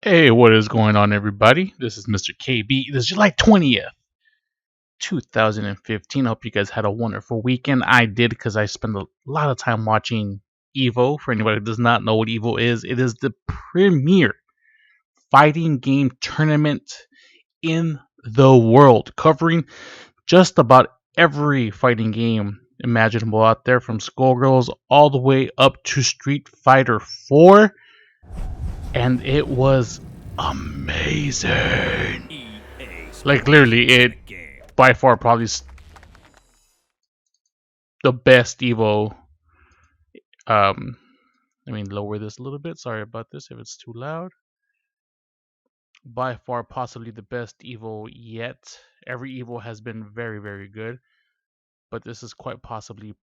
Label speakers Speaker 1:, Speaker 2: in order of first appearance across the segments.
Speaker 1: Hey, what is going on, everybody? This is Mr.KB. This is July 20th, 2015. I hope you guys had a wonderful weekend. I did because I spent a lot of time watching Evo. For anybody who does not know what Evo is, it is the premier fighting game tournament in the world, covering just about every fighting game imaginable out there, from Skullgirls all the way up to Street Fighter 4. And it was amazing. Like, literally, it by far probably the best Evo. Um, Let me lower this a little bit. Sorry about this if it's too loud. By far, possibly the best Evo yet. Every Evo has been very, very good, but this is quite possibly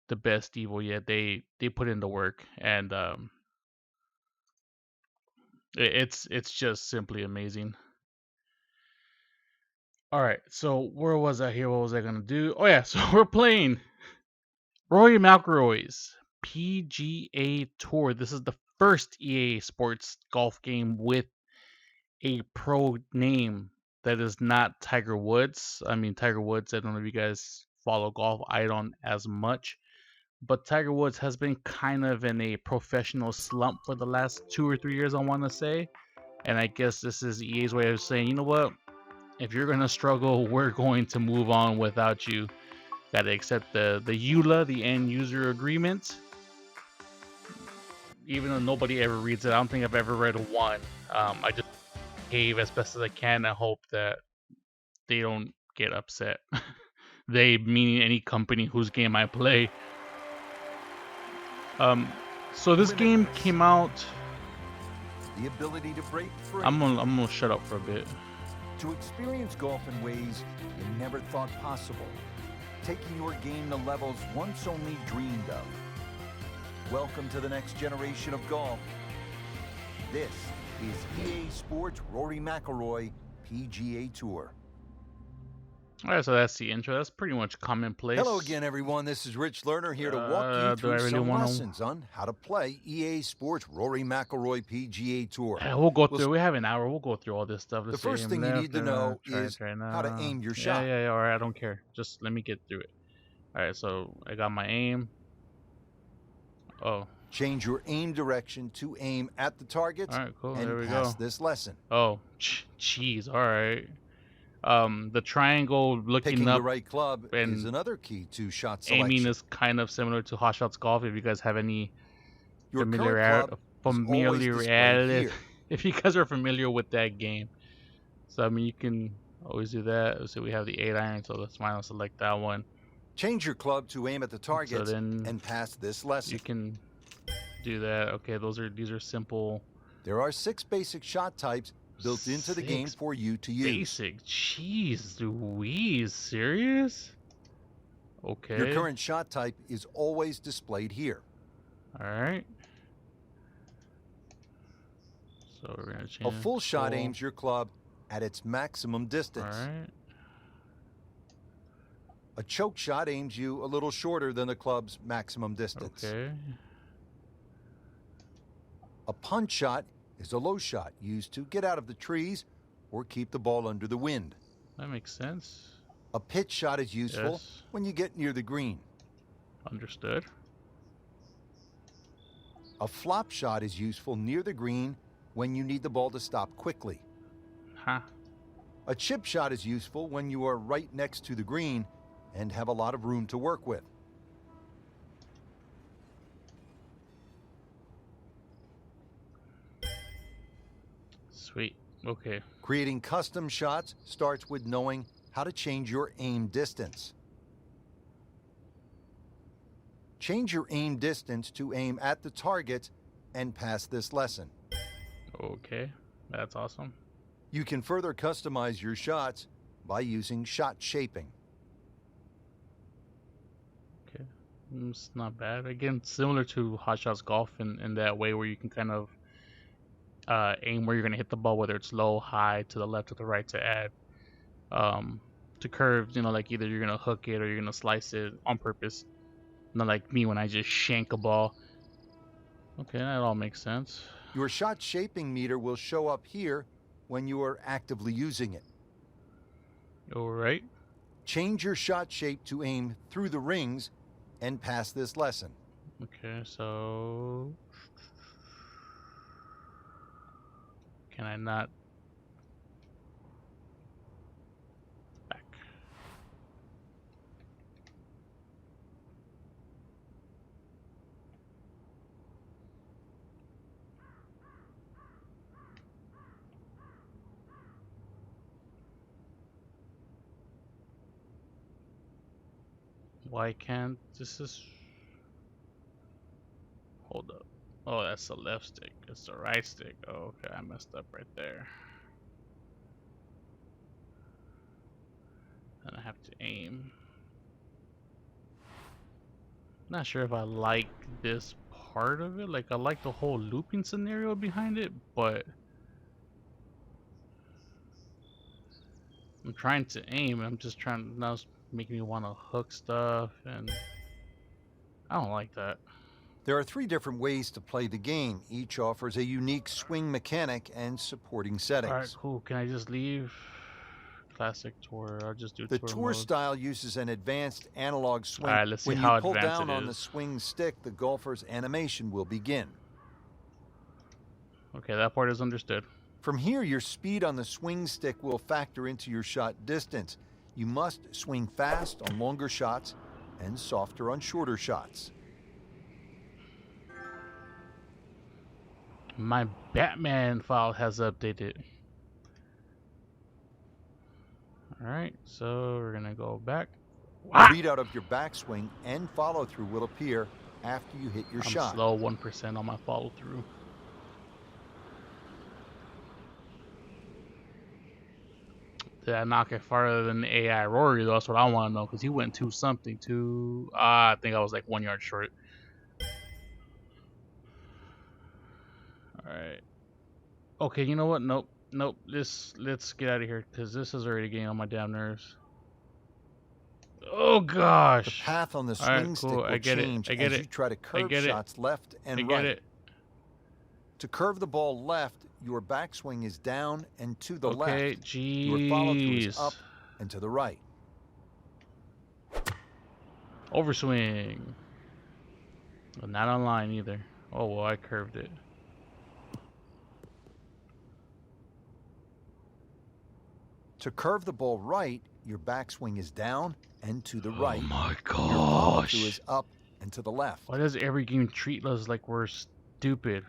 Speaker 1: the best Evo yet. They put in the work, and it's just simply amazing. All right, so where was I here? What was I gonna do? Oh yeah, so we're playing Rory McIlroy's PGA Tour. This is the first EA Sports golf game with a pro name that is not Tiger Woods. I mean, Tiger Woods, I don't know if you guys follow golf. I don't as much. But Tiger Woods has been kind of in a professional slump for the last 2 or 3 years, I want to say. And I guess this is EA's way of saying, you know what? If you're going to struggle, we're going to move on without you. Got to accept the EULA, the end user agreement. Even though nobody ever reads it, I don't think I've ever read one. I just behave as best as I can and hope that they don't get upset. They meaning any company whose game I play. So this game came out.
Speaker 2: The ability to break free.
Speaker 1: I'm gonna shut up for a bit.
Speaker 2: To experience golf in ways you never thought possible. Taking your game to levels once only dreamed of. Welcome to the next generation of golf. This is EA Sports Rory McIlroy PGA Tour.
Speaker 1: Alright, so that's the intro. That's pretty much commonplace.
Speaker 2: Hello again, everyone. This is Rich Lerner here to walk you through some lessons on how to play EA Sports Rory McIlroy PGA Tour.
Speaker 1: We'll go through. We have an hour. We'll go through all this stuff.
Speaker 2: The first thing you need to know is how to aim your shot.
Speaker 1: Yeah. All right, I don't care. Just let me get through it. All right, so I got my aim. Oh.
Speaker 2: Change your aim direction to aim at the targets.
Speaker 1: All right, cool.
Speaker 2: And
Speaker 1: there we
Speaker 2: pass
Speaker 1: go.
Speaker 2: this lesson.
Speaker 1: Oh, jeez. All right. The triangle looking
Speaker 2: Picking
Speaker 1: up
Speaker 2: the right club is another key to shot selection.
Speaker 1: Aiming is kind of similar to Hot Shots Golf. If you guys have any
Speaker 2: familiarity,
Speaker 1: if you guys are familiar with that game, so I mean you can always do that. So we have the 8-iron, so that's fine. I'll select that one.
Speaker 2: Change your club to aim at the targets and pass this lesson.
Speaker 1: You can do that. Okay, these are simple.
Speaker 2: There are 6 basic shot types built into the game for you to use.
Speaker 1: Basic? Jeez Louise, serious? Okay.
Speaker 2: Your current shot type is always displayed here.
Speaker 1: Alright. So we're gonna change.
Speaker 2: A full shot aims your club at its maximum distance.
Speaker 1: Alright.
Speaker 2: A choke shot aims you a little shorter than the club's maximum distance.
Speaker 1: Okay.
Speaker 2: A punch shot is a low shot used to get out of the trees or keep the ball under the wind.
Speaker 1: That makes sense.
Speaker 2: A pitch shot is useful when you get near the green.
Speaker 1: Understood.
Speaker 2: A flop shot is useful near the green when you need the ball to stop quickly.
Speaker 1: Huh.
Speaker 2: A chip shot is useful when you are right next to the green and have a lot of room to work with.
Speaker 1: Sweet. Okay.
Speaker 2: Creating custom shots starts with knowing how to change your aim distance. Change your aim distance to aim at the target and pass this lesson.
Speaker 1: Okay, that's awesome.
Speaker 2: You can further customize your shots by using shot shaping.
Speaker 1: Okay, it's not bad. Again, similar to Hot Shots Golf in that way where you can kind of aim where you're going to hit the ball, whether it's low, high, to the left or the right, to add to curves, you know, like either you're going to hook it or you're going to slice it on purpose. Not like me when I just shank a ball. Okay, that all makes sense.
Speaker 2: Your shot shaping meter will show up here when you are actively using it.
Speaker 1: All right.
Speaker 2: Change your shot shape to aim through the rings and pass this lesson.
Speaker 1: Okay, so can I not back? Why can't this is hold up? Oh, that's the left stick. It's the right stick. Oh, okay, I messed up right there. And I have to aim. Not sure if I like this part of it. Like, I like the whole looping scenario behind it, but I'm trying to aim. I'm just trying, now it's making me want to hook stuff, and I don't like that.
Speaker 2: There are 3 different ways to play the game. Each offers a unique swing mechanic and supporting settings.
Speaker 1: Alright, cool. Can I just leave? Classic tour. I'll just do
Speaker 2: The
Speaker 1: tour
Speaker 2: tour
Speaker 1: mode.
Speaker 2: style uses an advanced analog swing.
Speaker 1: Alright, let's see
Speaker 2: when
Speaker 1: how
Speaker 2: you pull
Speaker 1: advanced
Speaker 2: down
Speaker 1: it
Speaker 2: on the
Speaker 1: is.
Speaker 2: swing stick, the golfer's animation will begin.
Speaker 1: Okay, that part is understood.
Speaker 2: From here, your speed on the swing stick will factor into your shot distance. You must swing fast on longer shots and softer on shorter shots.
Speaker 1: My Batman file has updated. Alright, so we're gonna go back.
Speaker 2: The readout of your backswing and follow through will appear after you hit your shot.
Speaker 1: I'm slow 1% on my follow through. Did I knock it farther than the AI Rory though? That's what I want to know, because he went 2-something. I think I was like 1 yard short. Alright. Okay, you know what? Nope. Let's get out of here, because this is already getting on my damn nerves. Oh gosh.
Speaker 2: The path on the swing stick will change as you try to curve shots left and right. To curve the ball left, your backswing is down and to the left.
Speaker 1: Geez.
Speaker 2: Your follow through is up and to the right.
Speaker 1: Overswing. But not on line either. Oh well, I curved it.
Speaker 2: To curve the ball right, your backswing is down and to the right.
Speaker 1: Oh my gosh.
Speaker 2: Your follow through is up and to the left.
Speaker 1: Why does every game treat us like we're stupid?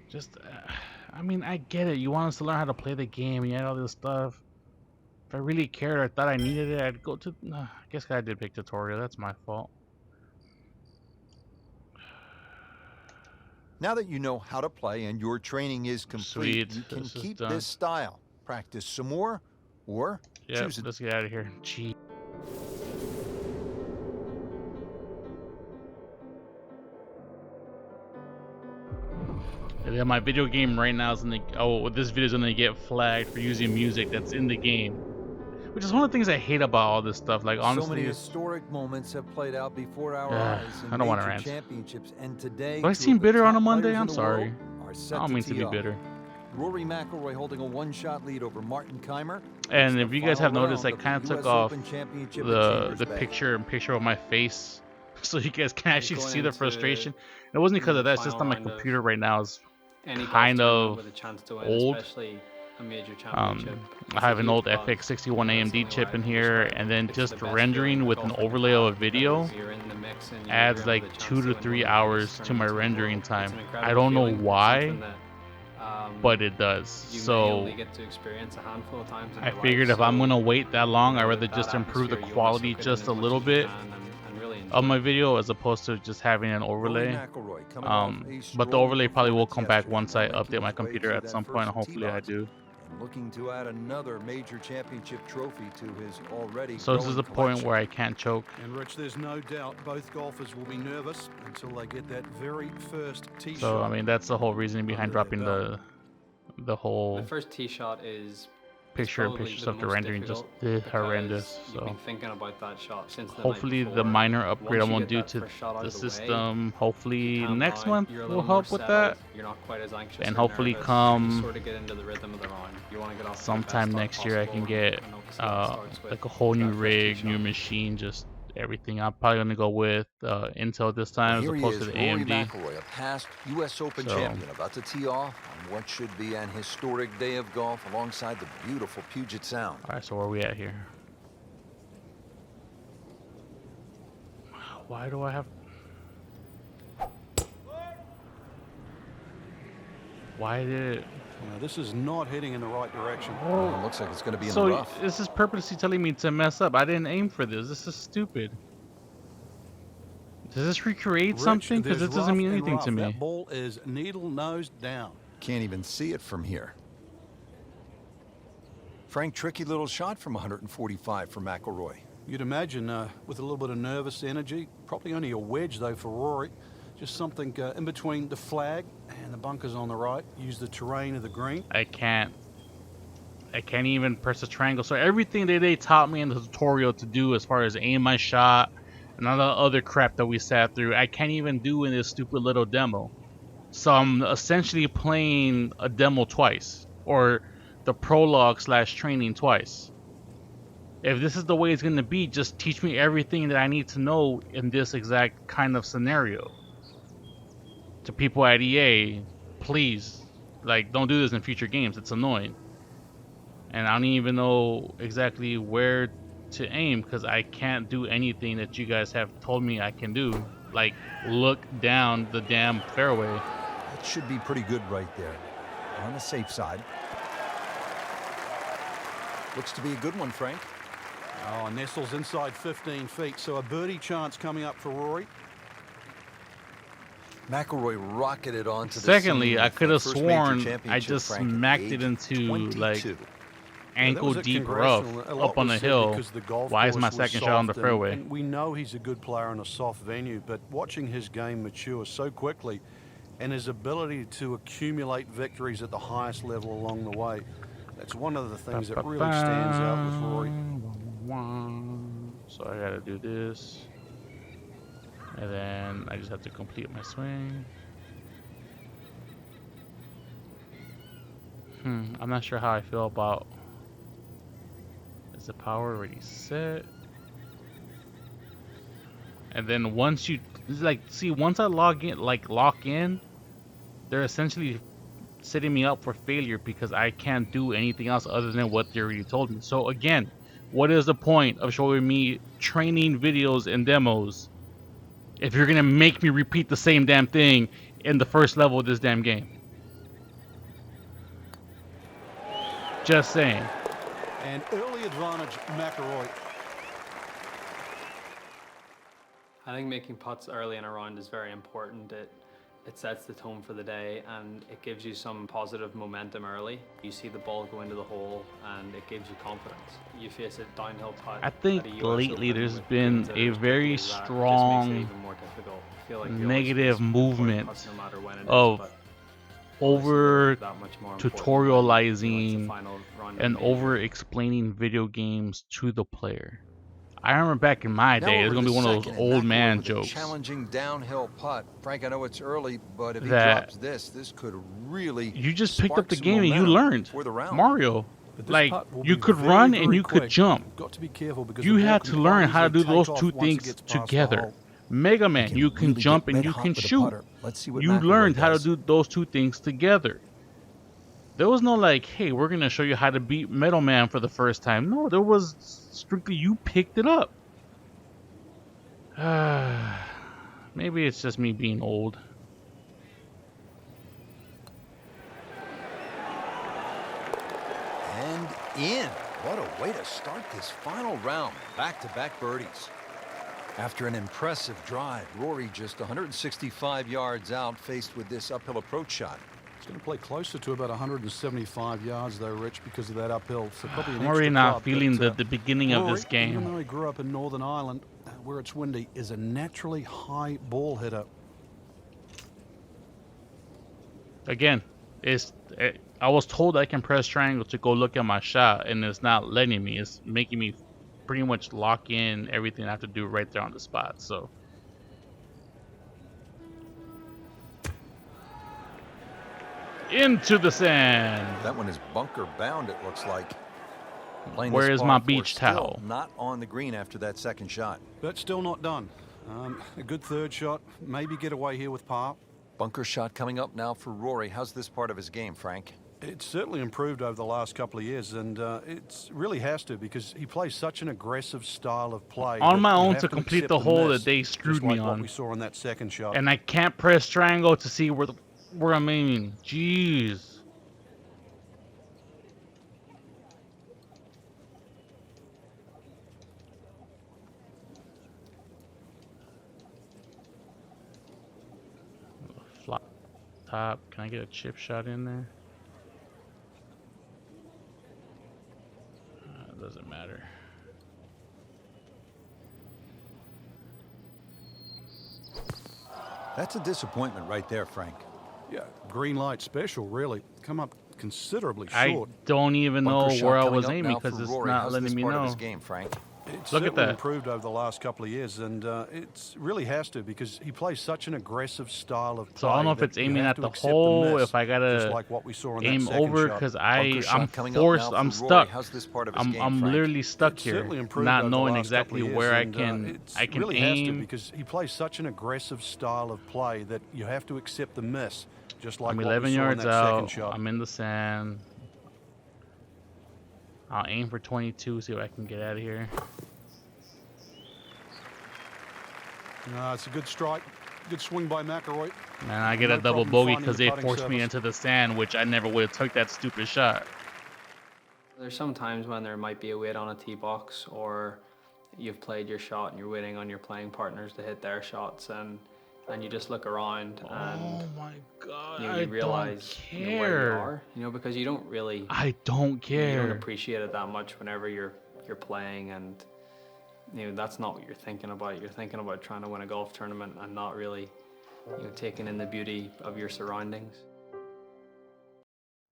Speaker 1: Just, I mean, I get it. You want us to learn how to play the game. You had all this stuff. If I really cared, I thought I needed it, I'd go to. I guess I did pick tutorial. That's my fault.
Speaker 2: Now that you know how to play and your training is complete, you can keep this style. Practice some more, or choose it.
Speaker 1: Let's get out of here. Gee. And then my video game right now is in the this video is gonna get flagged for using music that's in the game, which is one of the things I hate about all this stuff. Like honestly,
Speaker 2: so many historic moments have played out before our eyes in
Speaker 1: I don't want to
Speaker 2: major
Speaker 1: rant.
Speaker 2: championships, and today,
Speaker 1: do I seem bitter on a Monday? I'm sorry. I don't mean to be bitter.
Speaker 2: Rory McIlroy holding a one-shot lead over Martin Keimer.
Speaker 1: And if you guys have noticed, I kind of took off the picture of my face, so you guys can actually see the frustration. It wasn't because of that. It's just that my computer right now is kind of old. I have an old FX 61 AMD chip in here, and then just rendering with an overlay of a video adds like 2 to 3 hours to my rendering time. I don't know why, but it does. So I figured if I'm gonna wait that long, I'd rather just improve the quality just a little bit of my video as opposed to just having an overlay. But the overlay probably will come back once I update my computer at some point. Hopefully I do.
Speaker 2: Looking to add another major championship trophy to his already.
Speaker 1: So this is the point where I can't choke.
Speaker 3: And Rich, there's no doubt both golfers will be nervous until they get that very first tee shot.
Speaker 1: So I mean that's the whole reasoning behind dropping the whole.
Speaker 4: The first tee shot is
Speaker 1: picture-in-picture
Speaker 4: It's
Speaker 1: stuff, the
Speaker 4: probably
Speaker 1: rendering just
Speaker 4: because
Speaker 1: horrendous.
Speaker 4: you've
Speaker 1: So
Speaker 4: been thinking about that shot since the night
Speaker 1: hopefully the
Speaker 4: before.
Speaker 1: minor upgrade
Speaker 4: Once
Speaker 1: I'm
Speaker 4: you
Speaker 1: gonna
Speaker 4: get
Speaker 1: do
Speaker 4: that
Speaker 1: to
Speaker 4: first shot out
Speaker 1: the
Speaker 4: of the way,
Speaker 1: system,
Speaker 4: you
Speaker 1: hopefully
Speaker 4: calm
Speaker 1: next
Speaker 4: down,
Speaker 1: month
Speaker 4: you're a
Speaker 1: will
Speaker 4: little more
Speaker 1: help with
Speaker 4: settled,
Speaker 1: that.
Speaker 4: you're not quite as anxious
Speaker 1: And
Speaker 4: or
Speaker 1: hopefully
Speaker 4: nervous, and you
Speaker 1: come
Speaker 4: sort of get into the rhythm of the round. You want to get off to the best
Speaker 1: sometime
Speaker 4: start
Speaker 1: next year I
Speaker 4: possible,
Speaker 1: can get
Speaker 4: and obviously that starts with
Speaker 1: like a whole new
Speaker 4: that first tee
Speaker 1: rig, new
Speaker 4: shot.
Speaker 1: machine, just everything. I'm probably gonna go with Intel this
Speaker 2: Well,
Speaker 1: time as
Speaker 2: here he
Speaker 1: opposed to
Speaker 2: is,
Speaker 1: the
Speaker 2: Rory
Speaker 1: AMD.
Speaker 2: McIlroy, a past U.S. Open
Speaker 1: So
Speaker 2: champion, about to tee off on what should be an historic day of golf alongside the beautiful Puget Sound.
Speaker 1: all right, so where are we at here? Why do I have? Why did it?
Speaker 3: This is not heading in the right direction.
Speaker 2: Well, it looks like it's going to be in the
Speaker 1: So
Speaker 2: rough.
Speaker 1: this is purposely telling me to mess up. I didn't aim for this. This is stupid. Does this recreate something? Because
Speaker 3: There's
Speaker 1: this doesn't
Speaker 3: rough
Speaker 1: mean
Speaker 3: and
Speaker 1: anything
Speaker 3: rough.
Speaker 1: to me.
Speaker 3: That ball is needle nose down.
Speaker 2: Can't even see it from here. Frank, tricky little shot from 145 for McIlroy.
Speaker 3: You'd imagine with a little bit of nervous energy, probably only a wedge though for Rory. Just something in between the flag and the bunkers on the right. Use the terrain of the green.
Speaker 1: I can't even press the triangle. So everything that they taught me in the tutorial to do as far as aim my shot and all the other crap that we sat through, I can't even do in this stupid little demo. So I'm essentially playing a demo twice, or the prologue / training twice. If this is the way it's going to be, just teach me everything that I need to know in this exact kind of scenario. To people at EA, please, like, don't do this in future games. It's annoying. And I don't even know exactly where to aim because I can't do anything that you guys have told me I can do. Like, look down the damn fairway.
Speaker 2: That should be pretty good right there. On the safe side. Looks to be a good one, Frank.
Speaker 3: Oh, nestles inside 15 feet. So a birdie chance coming up for Rory.
Speaker 2: McIlroy rocketed onto the
Speaker 1: Secondly,
Speaker 2: scene
Speaker 1: I
Speaker 2: with
Speaker 1: could
Speaker 2: that
Speaker 1: have
Speaker 2: first major
Speaker 1: sworn I
Speaker 2: championship,
Speaker 1: just
Speaker 2: Frank, at the
Speaker 1: smacked
Speaker 2: age
Speaker 1: it
Speaker 2: of
Speaker 1: into
Speaker 2: 22.
Speaker 1: like ankle
Speaker 3: That was a
Speaker 1: deep rough
Speaker 3: congressional. A lot
Speaker 1: up on
Speaker 3: was
Speaker 1: the
Speaker 3: said
Speaker 1: hill.
Speaker 3: because the golf
Speaker 1: Why is
Speaker 3: course
Speaker 1: my
Speaker 3: was
Speaker 1: second shot on the
Speaker 3: soft,
Speaker 1: fairway?
Speaker 3: and we know he's a good player in a soft venue, but watching his game mature so quickly and his ability to accumulate victories at the highest level along the way, that's one of the things that really stands out with Rory.
Speaker 1: So I gotta do this, and then I just have to complete my swing. I'm not sure how I feel about. Is the power already set? And then once you once I lock in, they're essentially setting me up for failure because I can't do anything else other than what they already told me. So again, what is the point of showing me training videos and demos if you're gonna make me repeat the same damn thing in the first level of this damn game? Just saying.
Speaker 3: And early advantage, McIlroy.
Speaker 4: I think making putts early in a round is very important. It sets the tone for the day and it gives you some positive momentum early. You see the ball go into the hole and it gives you confidence. You face a downhill putt.
Speaker 1: I think
Speaker 4: at a US
Speaker 1: lately
Speaker 4: Open
Speaker 1: there's
Speaker 4: with
Speaker 1: been
Speaker 4: greens that
Speaker 1: a
Speaker 4: are as
Speaker 1: very
Speaker 4: tricky as that. It just makes it
Speaker 1: strong
Speaker 4: even more difficult. I feel like we always
Speaker 1: negative
Speaker 4: face important
Speaker 1: movement
Speaker 4: putts no matter when it is,
Speaker 1: of
Speaker 4: but
Speaker 1: over
Speaker 4: that much more important when,
Speaker 1: tutorializing
Speaker 4: it's a final round of
Speaker 1: and
Speaker 4: major.
Speaker 1: over explaining video games to the player. I remember back in my day, it's gonna be one of those old man jokes.
Speaker 2: Challenging downhill putt. Frank, I know it's early, but if he
Speaker 1: that
Speaker 2: drops this could really
Speaker 1: you just picked up the
Speaker 2: spark some
Speaker 1: game and you
Speaker 2: momentum
Speaker 1: learned
Speaker 2: for the round.
Speaker 1: Mario.
Speaker 3: But this
Speaker 1: Like,
Speaker 3: putt will
Speaker 1: you
Speaker 3: be
Speaker 1: could
Speaker 3: very,
Speaker 1: run
Speaker 3: very
Speaker 1: and you could
Speaker 3: quick.
Speaker 1: jump.
Speaker 3: Got to be careful because
Speaker 1: You
Speaker 3: the ball
Speaker 1: had
Speaker 3: can
Speaker 1: to
Speaker 3: quite
Speaker 1: learn how to
Speaker 3: easily
Speaker 1: do those
Speaker 3: take
Speaker 1: two
Speaker 3: off once it
Speaker 1: things
Speaker 3: gets past the
Speaker 1: together.
Speaker 3: hole.
Speaker 1: Mega Man, you can jump and you can shoot.
Speaker 2: Let's see what
Speaker 1: You
Speaker 2: McIlroy
Speaker 1: learned how to
Speaker 2: does.
Speaker 1: do those two things together. There was no like, hey, we're gonna show you how to beat Metal Man for the first time. No, there was strictly you picked it up. Maybe it's just me being old.
Speaker 2: And in. What a way to start this final round. Back-to-back birdies. After an impressive drive, Rory just 165 yards out, faced with this uphill approach shot.
Speaker 3: It's going to play closer to about 175 yards, though, Rich, because of that uphill. So probably an
Speaker 1: I'm already
Speaker 3: extra
Speaker 1: not
Speaker 3: club,
Speaker 1: feeling
Speaker 3: but,
Speaker 1: the beginning of
Speaker 3: Rory,
Speaker 1: this game.
Speaker 3: even though he grew up in Northern Ireland, where it's windy, is a naturally high ball hitter.
Speaker 1: Again, I was told I can press triangle to go look at my shot, and it's not letting me. It's making me pretty much lock in everything I have to do right there on the spot. So into the sand.
Speaker 2: That one is bunker bound, it looks like. Playing
Speaker 1: Where
Speaker 2: this
Speaker 1: is my
Speaker 2: par four,
Speaker 1: beach
Speaker 2: still
Speaker 1: towel?
Speaker 2: not on the green after that second shot.
Speaker 3: But still not done. A good third shot. Maybe get away here with par.
Speaker 2: Bunker shot coming up now for Rory. How's this part of his game, Frank?
Speaker 3: It's certainly improved over the last couple of years, and it really has to, because he plays such an aggressive style of play.
Speaker 1: On
Speaker 3: that
Speaker 1: my
Speaker 3: you
Speaker 1: own
Speaker 3: have
Speaker 1: to
Speaker 3: to
Speaker 1: complete
Speaker 3: accept
Speaker 1: the hole
Speaker 3: miss,
Speaker 1: that they
Speaker 3: just
Speaker 1: screwed
Speaker 3: like
Speaker 1: me
Speaker 3: what
Speaker 1: on.
Speaker 3: we saw in that second shot.
Speaker 1: And I can't press triangle to see where I'm aiming. Jeez. Flop top. Can I get a chip shot in there? Doesn't matter.
Speaker 2: That's a disappointment right there, Frank.
Speaker 3: Yeah, green light special, really. Come up considerably
Speaker 1: I
Speaker 3: short.
Speaker 1: don't even know
Speaker 2: Bunker shot
Speaker 1: where I
Speaker 2: coming
Speaker 1: was
Speaker 2: up
Speaker 1: aiming
Speaker 2: now
Speaker 1: because
Speaker 2: for
Speaker 1: it's
Speaker 2: Rory.
Speaker 1: not
Speaker 2: How's
Speaker 1: letting
Speaker 2: this
Speaker 1: me
Speaker 2: part of
Speaker 1: know.
Speaker 2: his game, Frank?
Speaker 3: It's
Speaker 1: Look at
Speaker 3: certainly
Speaker 1: that.
Speaker 3: improved over the last couple of years, and it really has to, because he plays such an aggressive style of play.
Speaker 1: So I don't know if
Speaker 3: that
Speaker 1: it's
Speaker 3: you
Speaker 1: aiming
Speaker 3: have
Speaker 1: at
Speaker 3: to
Speaker 1: the
Speaker 3: accept
Speaker 1: hole,
Speaker 3: miss,
Speaker 1: if I
Speaker 3: just
Speaker 1: gotta
Speaker 3: like what we saw in that
Speaker 1: aim
Speaker 3: second
Speaker 1: over,
Speaker 3: shot.
Speaker 1: because
Speaker 2: Bunker
Speaker 1: I'm
Speaker 2: shot coming
Speaker 1: forced.
Speaker 2: up now
Speaker 1: I'm
Speaker 2: for Rory.
Speaker 1: stuck.
Speaker 2: How's this part of his game,
Speaker 1: I'm
Speaker 2: Frank?
Speaker 1: literally stuck
Speaker 3: It's
Speaker 1: here,
Speaker 3: certainly improved
Speaker 1: not
Speaker 3: over the
Speaker 1: knowing
Speaker 3: last couple
Speaker 1: exactly
Speaker 3: of years,
Speaker 1: where I
Speaker 3: and,
Speaker 1: can
Speaker 3: it really has to,
Speaker 1: aim.
Speaker 3: because he plays such an aggressive style of play that you have to accept the miss, just like
Speaker 1: I'm
Speaker 3: what
Speaker 1: 11
Speaker 3: we saw in
Speaker 1: yards
Speaker 3: that second
Speaker 1: out.
Speaker 3: shot.
Speaker 1: I'm in the sand. I'll aim for 22. See what I can get out of here.
Speaker 3: No, it's a good strike. Good swing by McIlroy.
Speaker 1: Man, I get
Speaker 3: No
Speaker 1: a double
Speaker 3: problem
Speaker 1: bogey
Speaker 3: finding
Speaker 1: because
Speaker 3: the
Speaker 1: they
Speaker 3: putting
Speaker 1: forced me
Speaker 3: surface.
Speaker 1: into the sand, which I never would have took that stupid shot.
Speaker 4: There's some times when there might be a wait on a tee box, or you've played your shot and you're waiting on your playing partners to hit their shots, and you just look around and
Speaker 1: Oh my god,
Speaker 4: you
Speaker 1: I
Speaker 4: realize
Speaker 1: don't
Speaker 4: where you
Speaker 1: care.
Speaker 4: are, because you don't really
Speaker 1: I don't
Speaker 4: you don't
Speaker 1: care.
Speaker 4: appreciate it that much whenever you're playing, and that's not what you're thinking about. You're thinking about trying to win a golf tournament and not really taking in the beauty of your surroundings.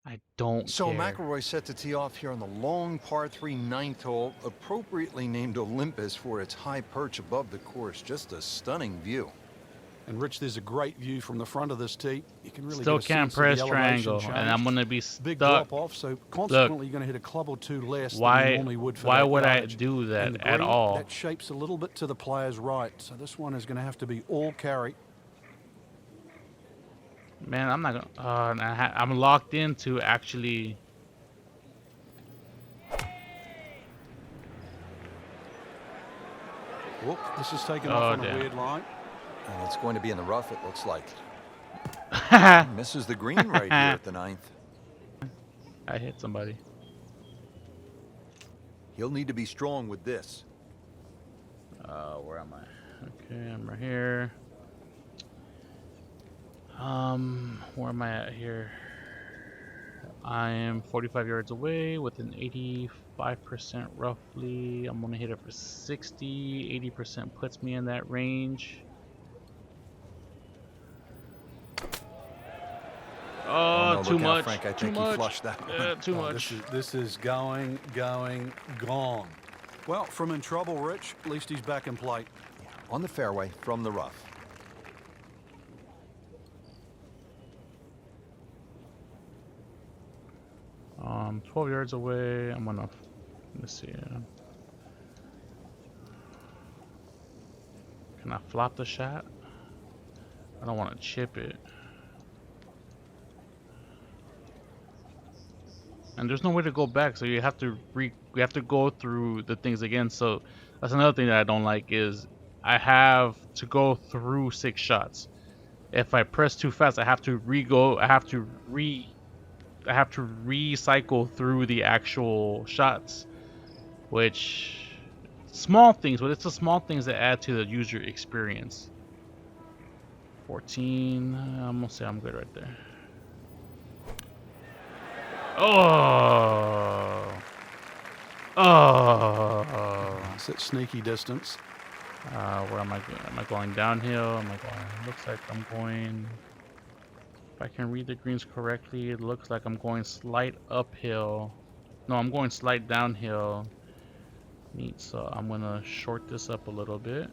Speaker 1: I don't
Speaker 2: So
Speaker 1: care.
Speaker 2: McIlroy set to tee off here on the long par 3 ninth hole, appropriately named Olympus for its high perch above the course. Just a stunning view.
Speaker 3: And Rich, there's a great view from the front of this tee. You can really
Speaker 1: Still
Speaker 3: get a
Speaker 1: can't
Speaker 3: sense of
Speaker 1: press
Speaker 3: the elevation
Speaker 1: triangle,
Speaker 3: change.
Speaker 1: and I'm gonna be
Speaker 3: Big
Speaker 1: stuck.
Speaker 3: drop off, so consequently you're going to hit a club or two less than you
Speaker 1: Why?
Speaker 3: normally would for
Speaker 1: Why
Speaker 3: that
Speaker 1: would I
Speaker 3: yardage.
Speaker 1: do
Speaker 3: And
Speaker 1: that
Speaker 3: the
Speaker 1: at
Speaker 3: green,
Speaker 1: all?
Speaker 3: That shapes a little bit to the player's right, so this one is going to have to be all carry.
Speaker 1: Man, I'm not gonna. I'm locked into actually.
Speaker 3: Whoop, this is taken off on
Speaker 1: damn.
Speaker 3: a weird line.
Speaker 2: And it's going to be in the rough, it looks like.
Speaker 1: I
Speaker 2: Misses the green right here at the ninth.
Speaker 1: hit somebody.
Speaker 2: He'll need to be strong with this.
Speaker 1: Where am I? Okay, I'm right here. Where am I at here? I am 45 yards away with an 85% roughly. I'm gonna hit it for 60. 80% puts me in that range. Oh,
Speaker 2: no,
Speaker 1: too
Speaker 2: look out,
Speaker 1: much.
Speaker 2: Frank. I
Speaker 1: Too
Speaker 2: think he
Speaker 1: much.
Speaker 2: flushed that one.
Speaker 1: Too
Speaker 3: Oh,
Speaker 1: much.
Speaker 3: This is going, gone. Well, from in trouble, Rich, at least he's back in play.
Speaker 2: On the fairway from the rough.
Speaker 1: 12 yards away. I'm gonna. Let me see. Can I flop the shot? I don't want to chip it. And there's no way to go back, so you have to go through the things again. So that's another thing that I don't like is I have to go through 6 shots. If I press too fast, I have to recycle through the actual shots, which small things, but it's the small things that add to the user experience. 14. I'm gonna say I'm good right there.
Speaker 3: It's at sneaky distance.
Speaker 1: Where am I going? Am I going downhill? Am I going? Looks like I'm going. I can read the greens correctly, it looks like I'm going slight uphill. No, I'm going slight downhill. Neat. So I'm gonna short this up a little bit,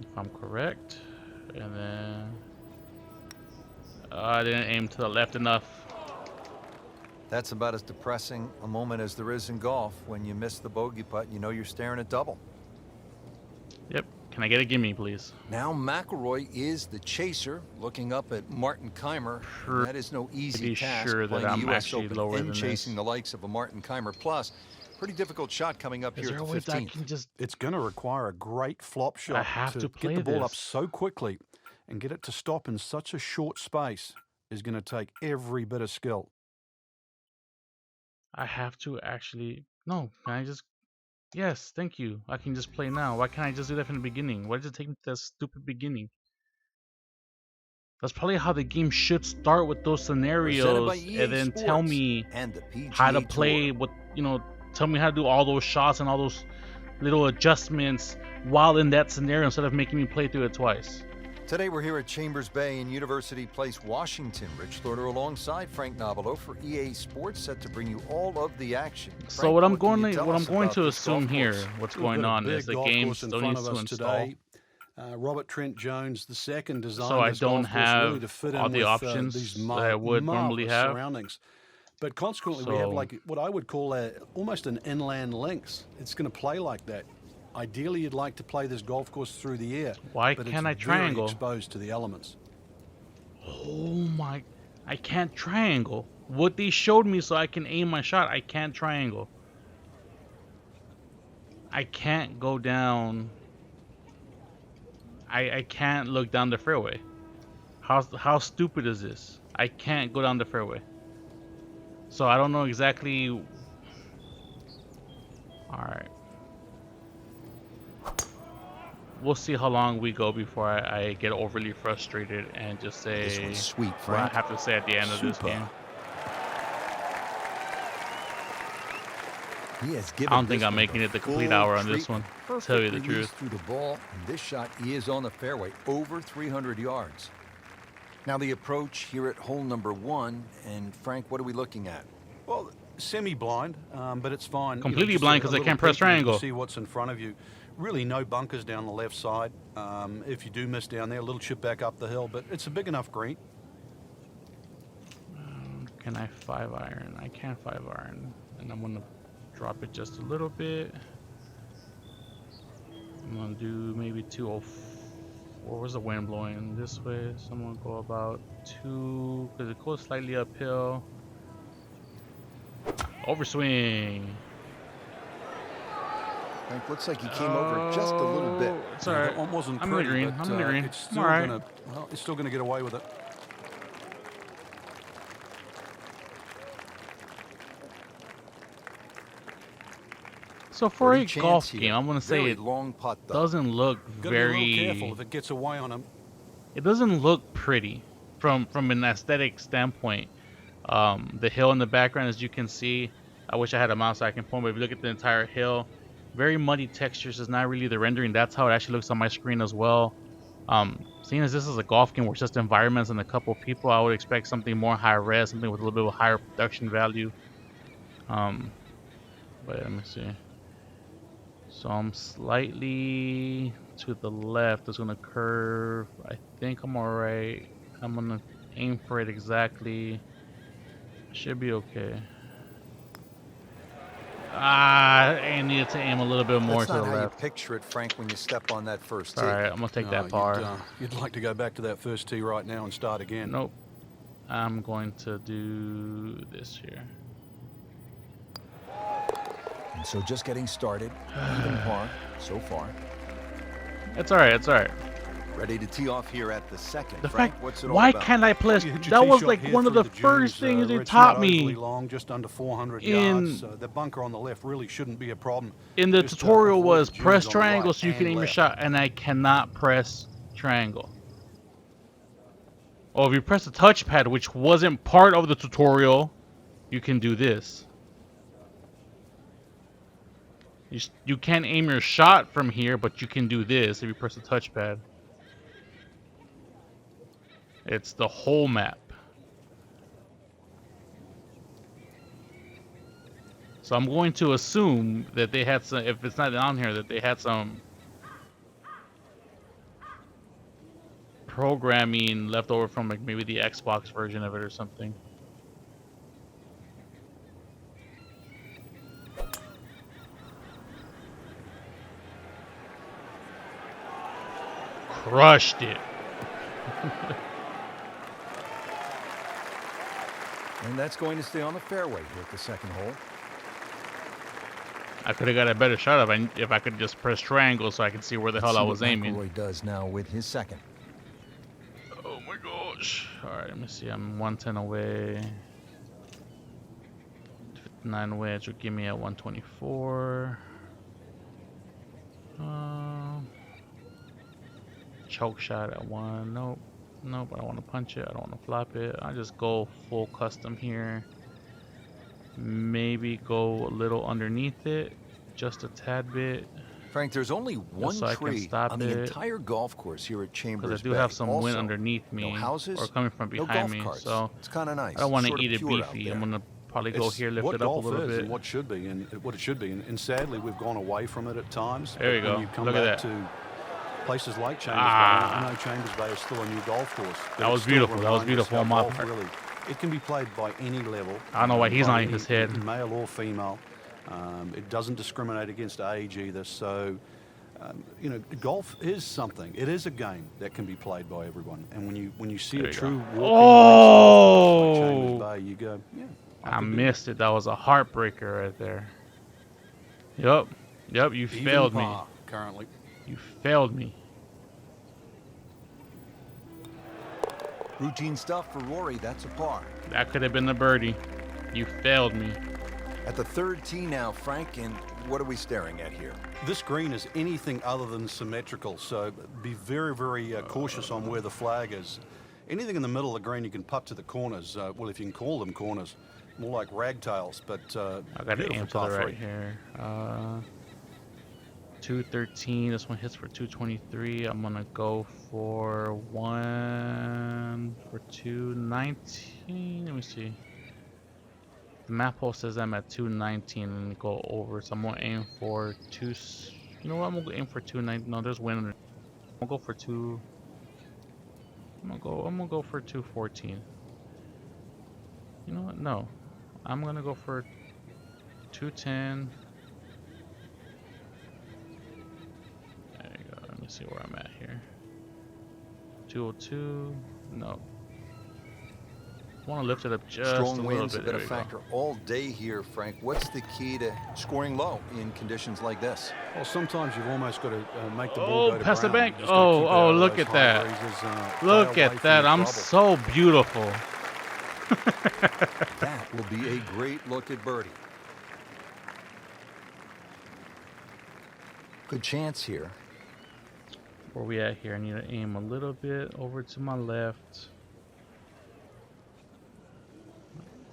Speaker 1: if I'm correct. And then I didn't aim to the left enough.
Speaker 2: That's about as depressing a moment as there is in golf. When you miss the bogey putt, you know you're staring at double.
Speaker 1: Yep. Can I get a gimme, please?
Speaker 2: Now McIlroy is the chaser, looking up at Martin Keimer. And that is no easy
Speaker 1: Pretty
Speaker 2: task,
Speaker 1: sure that
Speaker 2: playing the
Speaker 1: I'm
Speaker 2: U.S.
Speaker 1: actually
Speaker 2: Open
Speaker 1: lower
Speaker 2: and
Speaker 1: than
Speaker 2: chasing
Speaker 1: this.
Speaker 2: the likes of a Martin Keimer. Plus, pretty difficult shot coming up
Speaker 1: Is
Speaker 2: here
Speaker 1: there
Speaker 2: at
Speaker 1: a
Speaker 2: the
Speaker 1: way that I
Speaker 2: 15th.
Speaker 1: can just...
Speaker 3: It's going to require a great flop shot
Speaker 1: have to play
Speaker 3: get the ball up
Speaker 1: this.
Speaker 3: so quickly and get it to stop in such a short space is going to take every bit of skill.
Speaker 1: I have to actually... No, can I just... Yes, thank you. I can just play now. Why can't I just do that from the beginning? Why does it take me to that stupid beginning? That's probably how the game should start, with those scenarios, and then tell me
Speaker 2: and the PGA
Speaker 1: how to play
Speaker 2: Tour.
Speaker 1: with, tell me how to do all those shots and all those little adjustments while in that scenario, instead of making me play through it twice.
Speaker 2: Today we're here at Chambers Bay in University Place, Washington. Rich Lorder alongside Frank Nobilo for EA Sports, set to bring you all of the action.
Speaker 1: So
Speaker 2: Frank,
Speaker 1: what I'm
Speaker 2: can you
Speaker 1: going
Speaker 2: tell us
Speaker 1: to
Speaker 2: about this
Speaker 1: assume
Speaker 2: golf
Speaker 1: here,
Speaker 2: course?
Speaker 1: what's
Speaker 3: We've
Speaker 1: going
Speaker 3: got a
Speaker 1: on, is
Speaker 3: big
Speaker 1: the
Speaker 3: golf
Speaker 1: game
Speaker 3: course in
Speaker 1: still
Speaker 3: front
Speaker 1: needs
Speaker 3: of
Speaker 1: to
Speaker 3: us
Speaker 1: install.
Speaker 3: today. Robert Trent Jones II designed
Speaker 1: So I
Speaker 3: this
Speaker 1: don't
Speaker 3: golf course really
Speaker 1: have
Speaker 3: to fit
Speaker 1: all
Speaker 3: in
Speaker 1: the
Speaker 3: with
Speaker 1: options
Speaker 3: these
Speaker 1: that I would normally
Speaker 3: marvelous
Speaker 1: have.
Speaker 3: surroundings. But consequently, we have
Speaker 1: So-
Speaker 3: like what I would call almost an inland links. It's going to play like that. Ideally, you'd like to play this golf course through the air.
Speaker 1: Why
Speaker 3: but
Speaker 1: can't I
Speaker 3: it's very
Speaker 1: triangle?
Speaker 3: exposed to the elements.
Speaker 1: Oh my, I can't triangle. What they showed me so I can aim my shot, I can't triangle. I can't go down. I can't look down the fairway. How stupid is this? I can't go down the fairway. So I don't know exactly. Alright. We'll see how long we go before I get overly frustrated and just say
Speaker 2: This one's sweet,
Speaker 1: what I
Speaker 2: Frank.
Speaker 1: have to say at the end of this
Speaker 2: Super.
Speaker 1: game.
Speaker 2: He has
Speaker 1: I
Speaker 2: given
Speaker 1: don't think
Speaker 2: this
Speaker 1: I'm
Speaker 2: one
Speaker 1: making
Speaker 2: the
Speaker 1: it the complete
Speaker 2: full
Speaker 1: hour on this one.
Speaker 2: treatment.
Speaker 1: To
Speaker 2: Perfect
Speaker 1: tell you the
Speaker 2: release
Speaker 1: truth.
Speaker 2: through the ball, and this shot is on the fairway, over 300 yards. Now the approach here at hole number 1, and Frank, what are we looking at?
Speaker 3: Well, semi-blind, but it's fine.
Speaker 1: Completely
Speaker 3: just
Speaker 1: blind
Speaker 3: a
Speaker 1: 'cause I
Speaker 3: little
Speaker 1: can't press
Speaker 3: peek and you can
Speaker 1: triangle.
Speaker 3: see what's in front of you. Really no bunkers down the left side. If you do miss down there, a little chip back up the hill, but it's a big enough green.
Speaker 1: Can I 5-iron? I can 5-iron. And I'm gonna drop it just a little bit. I'm gonna do maybe 204. Where's the wind blowing? This way. So I'm gonna go about 2, because it goes slightly uphill. Overswing.
Speaker 2: Frank, looks like he came over just a little bit.
Speaker 1: It's
Speaker 3: That
Speaker 1: alright.
Speaker 3: one wasn't
Speaker 1: I'm in the
Speaker 3: pretty,
Speaker 1: green.
Speaker 3: but
Speaker 1: I'm in the green.
Speaker 3: it's
Speaker 1: I'm
Speaker 3: still
Speaker 1: alright.
Speaker 3: it's still gonna get away with it.
Speaker 1: So for
Speaker 2: Birdie
Speaker 1: a
Speaker 2: chance
Speaker 1: golf
Speaker 2: here.
Speaker 1: game, I'm gonna say
Speaker 2: Very
Speaker 1: it
Speaker 2: long putt, though.
Speaker 1: doesn't look
Speaker 3: Gotta be a little
Speaker 1: very.
Speaker 3: careful if it gets away on him.
Speaker 1: It doesn't look pretty from an aesthetic standpoint. The hill in the background, as you can see, I wish I had a mouse so I can point, but if you look at the entire hill, very muddy textures. Is not really the rendering. That's how it actually looks on my screen as well. Seeing as this is a golf game where it's just environments and a couple people, I would expect something more high res, something with a little bit of higher production value. But let me see. So I'm slightly to the left. It's gonna curve. I think I'm alright. I'm gonna aim for it exactly. Should be okay. I needed to aim a little bit more
Speaker 2: That's
Speaker 1: to the
Speaker 2: not how
Speaker 1: left.
Speaker 2: you picture it, Frank, when you step on that first tee.
Speaker 1: Alright, I'm gonna take
Speaker 3: No,
Speaker 1: that par.
Speaker 3: You'd like to go back to that first tee right now and start again.
Speaker 1: Nope. I'm going to do this here.
Speaker 2: And so just getting started, even par so far.
Speaker 1: It's alright, it's alright.
Speaker 2: Ready to tee off here at the second.
Speaker 1: The
Speaker 2: Frank,
Speaker 1: fact,
Speaker 2: what's it all
Speaker 1: why
Speaker 2: about?
Speaker 1: can't I play?
Speaker 3: You hit your
Speaker 1: That
Speaker 3: tee
Speaker 1: was
Speaker 3: shot
Speaker 1: like
Speaker 3: here
Speaker 1: one of
Speaker 3: through
Speaker 1: the first
Speaker 3: dunes,
Speaker 1: things they
Speaker 3: Rich,
Speaker 1: taught
Speaker 3: not overly
Speaker 1: me
Speaker 3: long, just under 400
Speaker 1: in-
Speaker 3: yards. The bunker on the left really shouldn't be a problem.
Speaker 1: in the
Speaker 3: Just,
Speaker 1: tutorial
Speaker 3: avoid
Speaker 1: was
Speaker 3: the dunes
Speaker 1: press
Speaker 3: on the
Speaker 1: triangle
Speaker 3: right
Speaker 1: so you can
Speaker 3: and
Speaker 1: aim your
Speaker 3: left.
Speaker 1: shot, and I cannot press triangle. Oh, if you press the touchpad, which wasn't part of the tutorial, you can do this. You can't aim your shot from here, but you can do this if you press the touchpad. It's the whole map. So I'm going to assume that they had some, if it's not on here, that they had some programming left over from like maybe the Xbox version of it or something. Crushed it.
Speaker 2: And that's going to stay on the fairway here at the second hole.
Speaker 1: I could have got a better shot if I could just press triangle so I could see where the hell I was aiming.
Speaker 2: McIlroy does now with his second.
Speaker 1: Oh my gosh. Alright, let me see. I'm 110 away. 59 away, which would give me at 124. Choke shot at 1. Nope. Nope, I don't want to punch it. I don't want to flop it. I just go full custom here. Maybe go a little underneath it. Just a tad bit.
Speaker 2: Frank, there's only one
Speaker 1: so
Speaker 2: tree on the entire golf course here at Chambers Bay.
Speaker 1: Because I do have some wind underneath me,
Speaker 2: no houses,
Speaker 1: or coming from
Speaker 2: no
Speaker 1: behind
Speaker 2: golf
Speaker 1: me,
Speaker 2: carts.
Speaker 1: so
Speaker 2: It's kind of nice.
Speaker 1: I don't want to
Speaker 2: Sort of
Speaker 1: eat it
Speaker 2: pure out
Speaker 1: beefy.
Speaker 2: there.
Speaker 1: I'm gonna probably go here, lift
Speaker 3: what
Speaker 1: it up a
Speaker 3: golf
Speaker 1: little
Speaker 3: is
Speaker 1: bit.
Speaker 3: and what should be, and what it should be, and sadly we've gone away from it at times.
Speaker 1: There you
Speaker 3: When
Speaker 1: go.
Speaker 3: you come
Speaker 1: Look at
Speaker 3: back
Speaker 1: that.
Speaker 3: to places like Chambers Bay. I know Chambers Bay is still a new golf course. but
Speaker 1: That
Speaker 3: it
Speaker 1: was
Speaker 3: still
Speaker 1: beautiful. That was
Speaker 3: reminds us
Speaker 1: beautiful
Speaker 3: how
Speaker 1: on my
Speaker 3: golf
Speaker 1: part.
Speaker 3: really, it can be played by any level.
Speaker 1: I don't know why he's
Speaker 3: by
Speaker 1: nodding his head.
Speaker 3: Male or female. It doesn't discriminate against age either. So, you know, golf is something. It is a game that can be played by everyone. And when you see
Speaker 1: There
Speaker 3: a
Speaker 1: you
Speaker 3: true
Speaker 1: go.
Speaker 3: walking like Chambers Bay, you go, yeah.
Speaker 1: I
Speaker 3: could do
Speaker 1: missed it. That was a heartbreaker right there. Yup. Yup, you
Speaker 3: that. Even
Speaker 1: failed me.
Speaker 3: par currently.
Speaker 1: You failed me.
Speaker 2: Routine stuff for Rory. That's a par.
Speaker 1: That could have been the birdie. You failed me.
Speaker 2: At the third tee now, Frank, and what are we staring at here?
Speaker 3: This green is anything other than symmetrical, so be very, very cautious on where the flag is. Anything in the middle of the green you can putt to the corners. Well, if you can call them corners, more like ragtails. But
Speaker 1: I got to aim to the right here. 213. This one hits for 223. I'm gonna go for 219. Let me see. The map hole says I'm at 219 and go over, so I'm gonna aim for two. You know what? I'm gonna aim for 219. No, there's wind under. I'm gonna go for two. I'm gonna go for 214. You know what? No, I'm gonna go for 210. There you go. Let me see where I'm at here. 202. No. I want to lift it up just
Speaker 2: Strong
Speaker 1: a little
Speaker 2: winds
Speaker 1: bit.
Speaker 2: have been a
Speaker 1: There we go.
Speaker 2: factor all day here, Frank. What's the key to scoring low in conditions like this?
Speaker 3: Well, sometimes you've almost got to make the ball go to
Speaker 1: past the
Speaker 3: ground.
Speaker 1: bank.
Speaker 3: You just gotta keep it out of
Speaker 1: Look
Speaker 3: those
Speaker 1: at
Speaker 3: high
Speaker 1: that.
Speaker 3: breezes, stay
Speaker 1: Look
Speaker 3: away
Speaker 1: at
Speaker 3: from
Speaker 1: that.
Speaker 3: the
Speaker 1: I'm
Speaker 3: trouble.
Speaker 1: so beautiful.
Speaker 2: That will be a great look at birdie. Good chance here.
Speaker 1: Where we at here? I need to aim a little bit over to my left.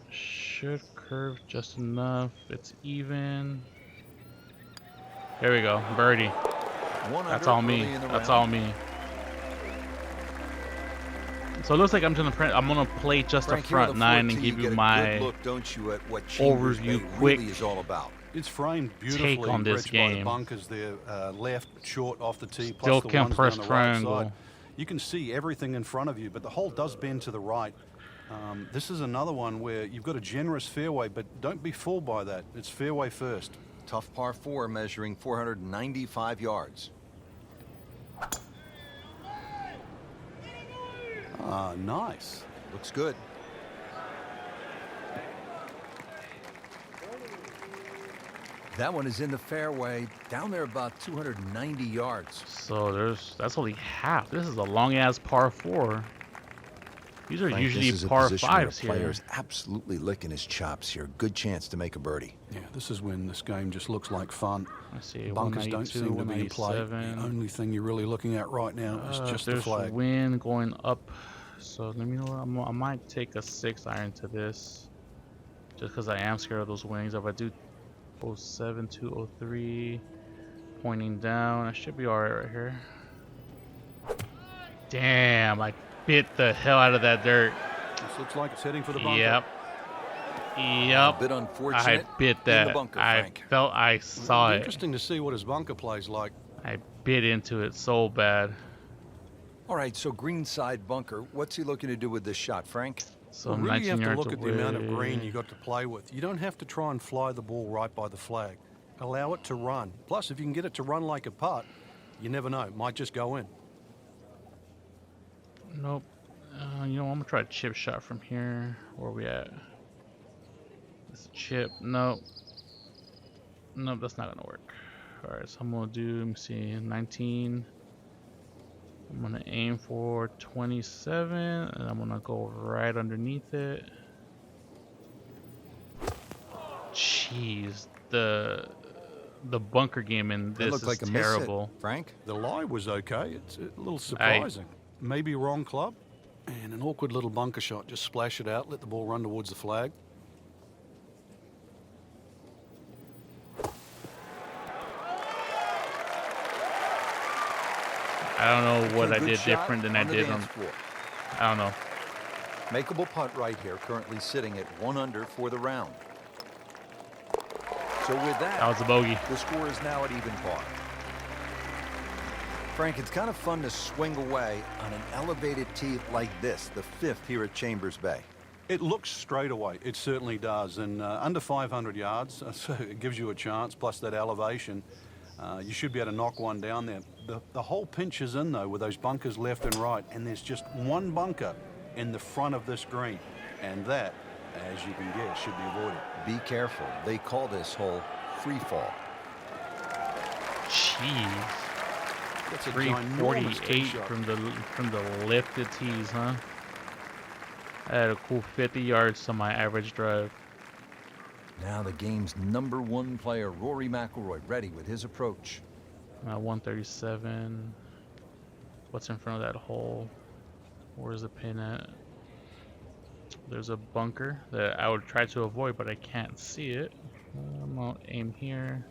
Speaker 1: Should curve just enough. It's even. There we go. Birdie. That's all me. That's all me. So it looks like I'm gonna play just
Speaker 2: Frank,
Speaker 1: a
Speaker 2: here on
Speaker 1: front
Speaker 2: the
Speaker 1: nine
Speaker 2: 14,
Speaker 1: and give you
Speaker 2: get a
Speaker 1: my
Speaker 2: good look, don't you, at what Chambers
Speaker 1: overview
Speaker 2: Bay
Speaker 1: quick
Speaker 2: really is all about.
Speaker 3: It's framed beautifully,
Speaker 1: on this
Speaker 3: Rich, by the
Speaker 1: game.
Speaker 3: bunkers there, left, short, off the tee,
Speaker 1: Still
Speaker 3: plus the
Speaker 1: can
Speaker 3: ones
Speaker 1: press
Speaker 3: down the
Speaker 1: triangle.
Speaker 3: right side. You can see everything in front of you, but the hole does bend to the right. This is another one where you've got a generous fairway, but don't be fooled by that. It's fairway first.
Speaker 2: Tough par 4 measuring 495 yards.
Speaker 3: Nice.
Speaker 2: Looks good. That one is in the fairway, down there about 290 yards.
Speaker 1: So that's only half. This is a long ass par 4. These are
Speaker 2: Frank,
Speaker 1: usually
Speaker 2: this is a
Speaker 1: par
Speaker 2: position where
Speaker 1: 5s
Speaker 2: a
Speaker 1: here.
Speaker 2: player's absolutely licking his chops here. Good chance to make a birdie.
Speaker 3: Yeah, this is when this game just looks like fun.
Speaker 1: Let's see.
Speaker 3: Bunkers don't seem to be in play. The
Speaker 1: 192,
Speaker 3: only thing you're really looking at right now is just the
Speaker 1: there's
Speaker 3: flag.
Speaker 1: wind going up. So let me know what I might take a 6 iron to this. Just because I am scared of those wings. If I do 07 to 03, pointing down, I should be alright right here. Damn, I bit the hell out of that dirt.
Speaker 3: This looks like it's heading for the bunker.
Speaker 1: Yep.
Speaker 2: A
Speaker 1: Yep.
Speaker 2: bit
Speaker 1: I
Speaker 2: unfortunate
Speaker 1: bit
Speaker 2: in
Speaker 1: that.
Speaker 2: the bunker,
Speaker 1: I
Speaker 2: Frank.
Speaker 1: felt I saw it.
Speaker 3: Interesting to see what his bunker plays like.
Speaker 1: I bit into it so bad.
Speaker 2: All right, so greenside bunker. What's he looking to do with this shot, Frank?
Speaker 1: So
Speaker 3: Well, really, you
Speaker 1: 19
Speaker 3: have to
Speaker 1: yards
Speaker 3: look at
Speaker 1: away.
Speaker 3: the amount of green you got to play with. You don't have to try and fly the ball right by the flag. Allow it to run. Plus, if you can get it to run like a putt, you never know. It might just go in.
Speaker 1: Nope. You know, I'm gonna try a chip shot from here. Where are we at? This chip. Nope. Nope, that's not gonna work. Alright, so I'm gonna do, let me see, 19. I'm gonna aim for 27, and I'm gonna go right underneath it. Jeez, the bunker game in
Speaker 2: That
Speaker 1: this
Speaker 2: looked
Speaker 1: is
Speaker 2: like a miss hit,
Speaker 1: terrible.
Speaker 2: Frank.
Speaker 3: The lie was okay. It's a little surprising. Maybe wrong club. And an awkward little bunker shot. Just splash it out, let the ball run towards the flag.
Speaker 1: I don't know what
Speaker 2: Okay,
Speaker 1: I
Speaker 2: good
Speaker 1: did
Speaker 2: shot
Speaker 1: different than I
Speaker 2: on the
Speaker 1: did
Speaker 2: dance
Speaker 1: on.
Speaker 2: floor.
Speaker 1: I don't know.
Speaker 2: Makeable putt right here, currently sitting at 1 under for the round. So with
Speaker 1: That
Speaker 2: that,
Speaker 1: was a bogey.
Speaker 2: the score is now at even par. Frank, it's kind of fun to swing away on an elevated tee like this, the 5th here at Chambers Bay.
Speaker 3: It looks straight away. It certainly does. And under 500 yards, so it gives you a chance, plus that elevation. You should be able to knock one down there. The whole pinch is in, though, with those bunkers left and right. And there's just one bunker in the front of this green. And that, as you can guess, should be avoided.
Speaker 2: Be careful. They call this hole free fall.
Speaker 1: Jeez.
Speaker 3: That's a ginormous tee
Speaker 1: 348
Speaker 3: shot.
Speaker 1: from the lifted tees, huh? I had a cool 50 yards to my average drive.
Speaker 2: Now the game's #1 player, Rory McIlroy, ready with his approach.
Speaker 1: 137. What's in front of that hole? Where's the pin at? There's a bunker that I would try to avoid, but I can't see it. I'm gonna aim here.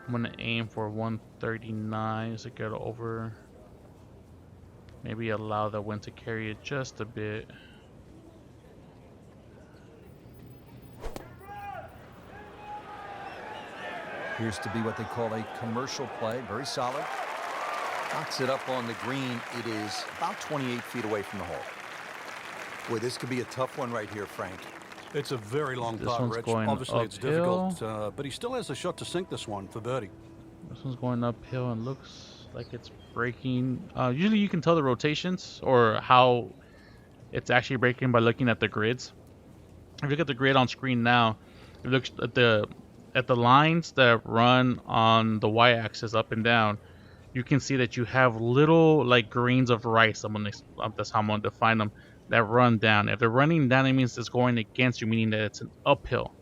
Speaker 1: I'm gonna aim for 139 to get over. Maybe allow the wind to carry it just a bit.
Speaker 2: Appears to be what they call a commercial play. Very solid. Knocks it up on the green. It is about 28 feet away from the hole. Boy, this could be a tough one right here, Frank.
Speaker 3: It's a very long
Speaker 1: This
Speaker 3: putt,
Speaker 1: one's
Speaker 3: Rich.
Speaker 1: going
Speaker 3: Obviously, it's
Speaker 1: uphill.
Speaker 3: difficult, but he still has a shot to sink this one for birdie.
Speaker 1: This one's going uphill and looks like it's breaking. Usually you can tell the rotations or how it's actually breaking by looking at the grids. If you look at the grid on screen now, if you look at the lines that run on the y-axis up and down, you can see that you have little like grains of rice. That's how I'm gonna define them. That run down. If they're running down, it means it's going against you, meaning that it's an uphill.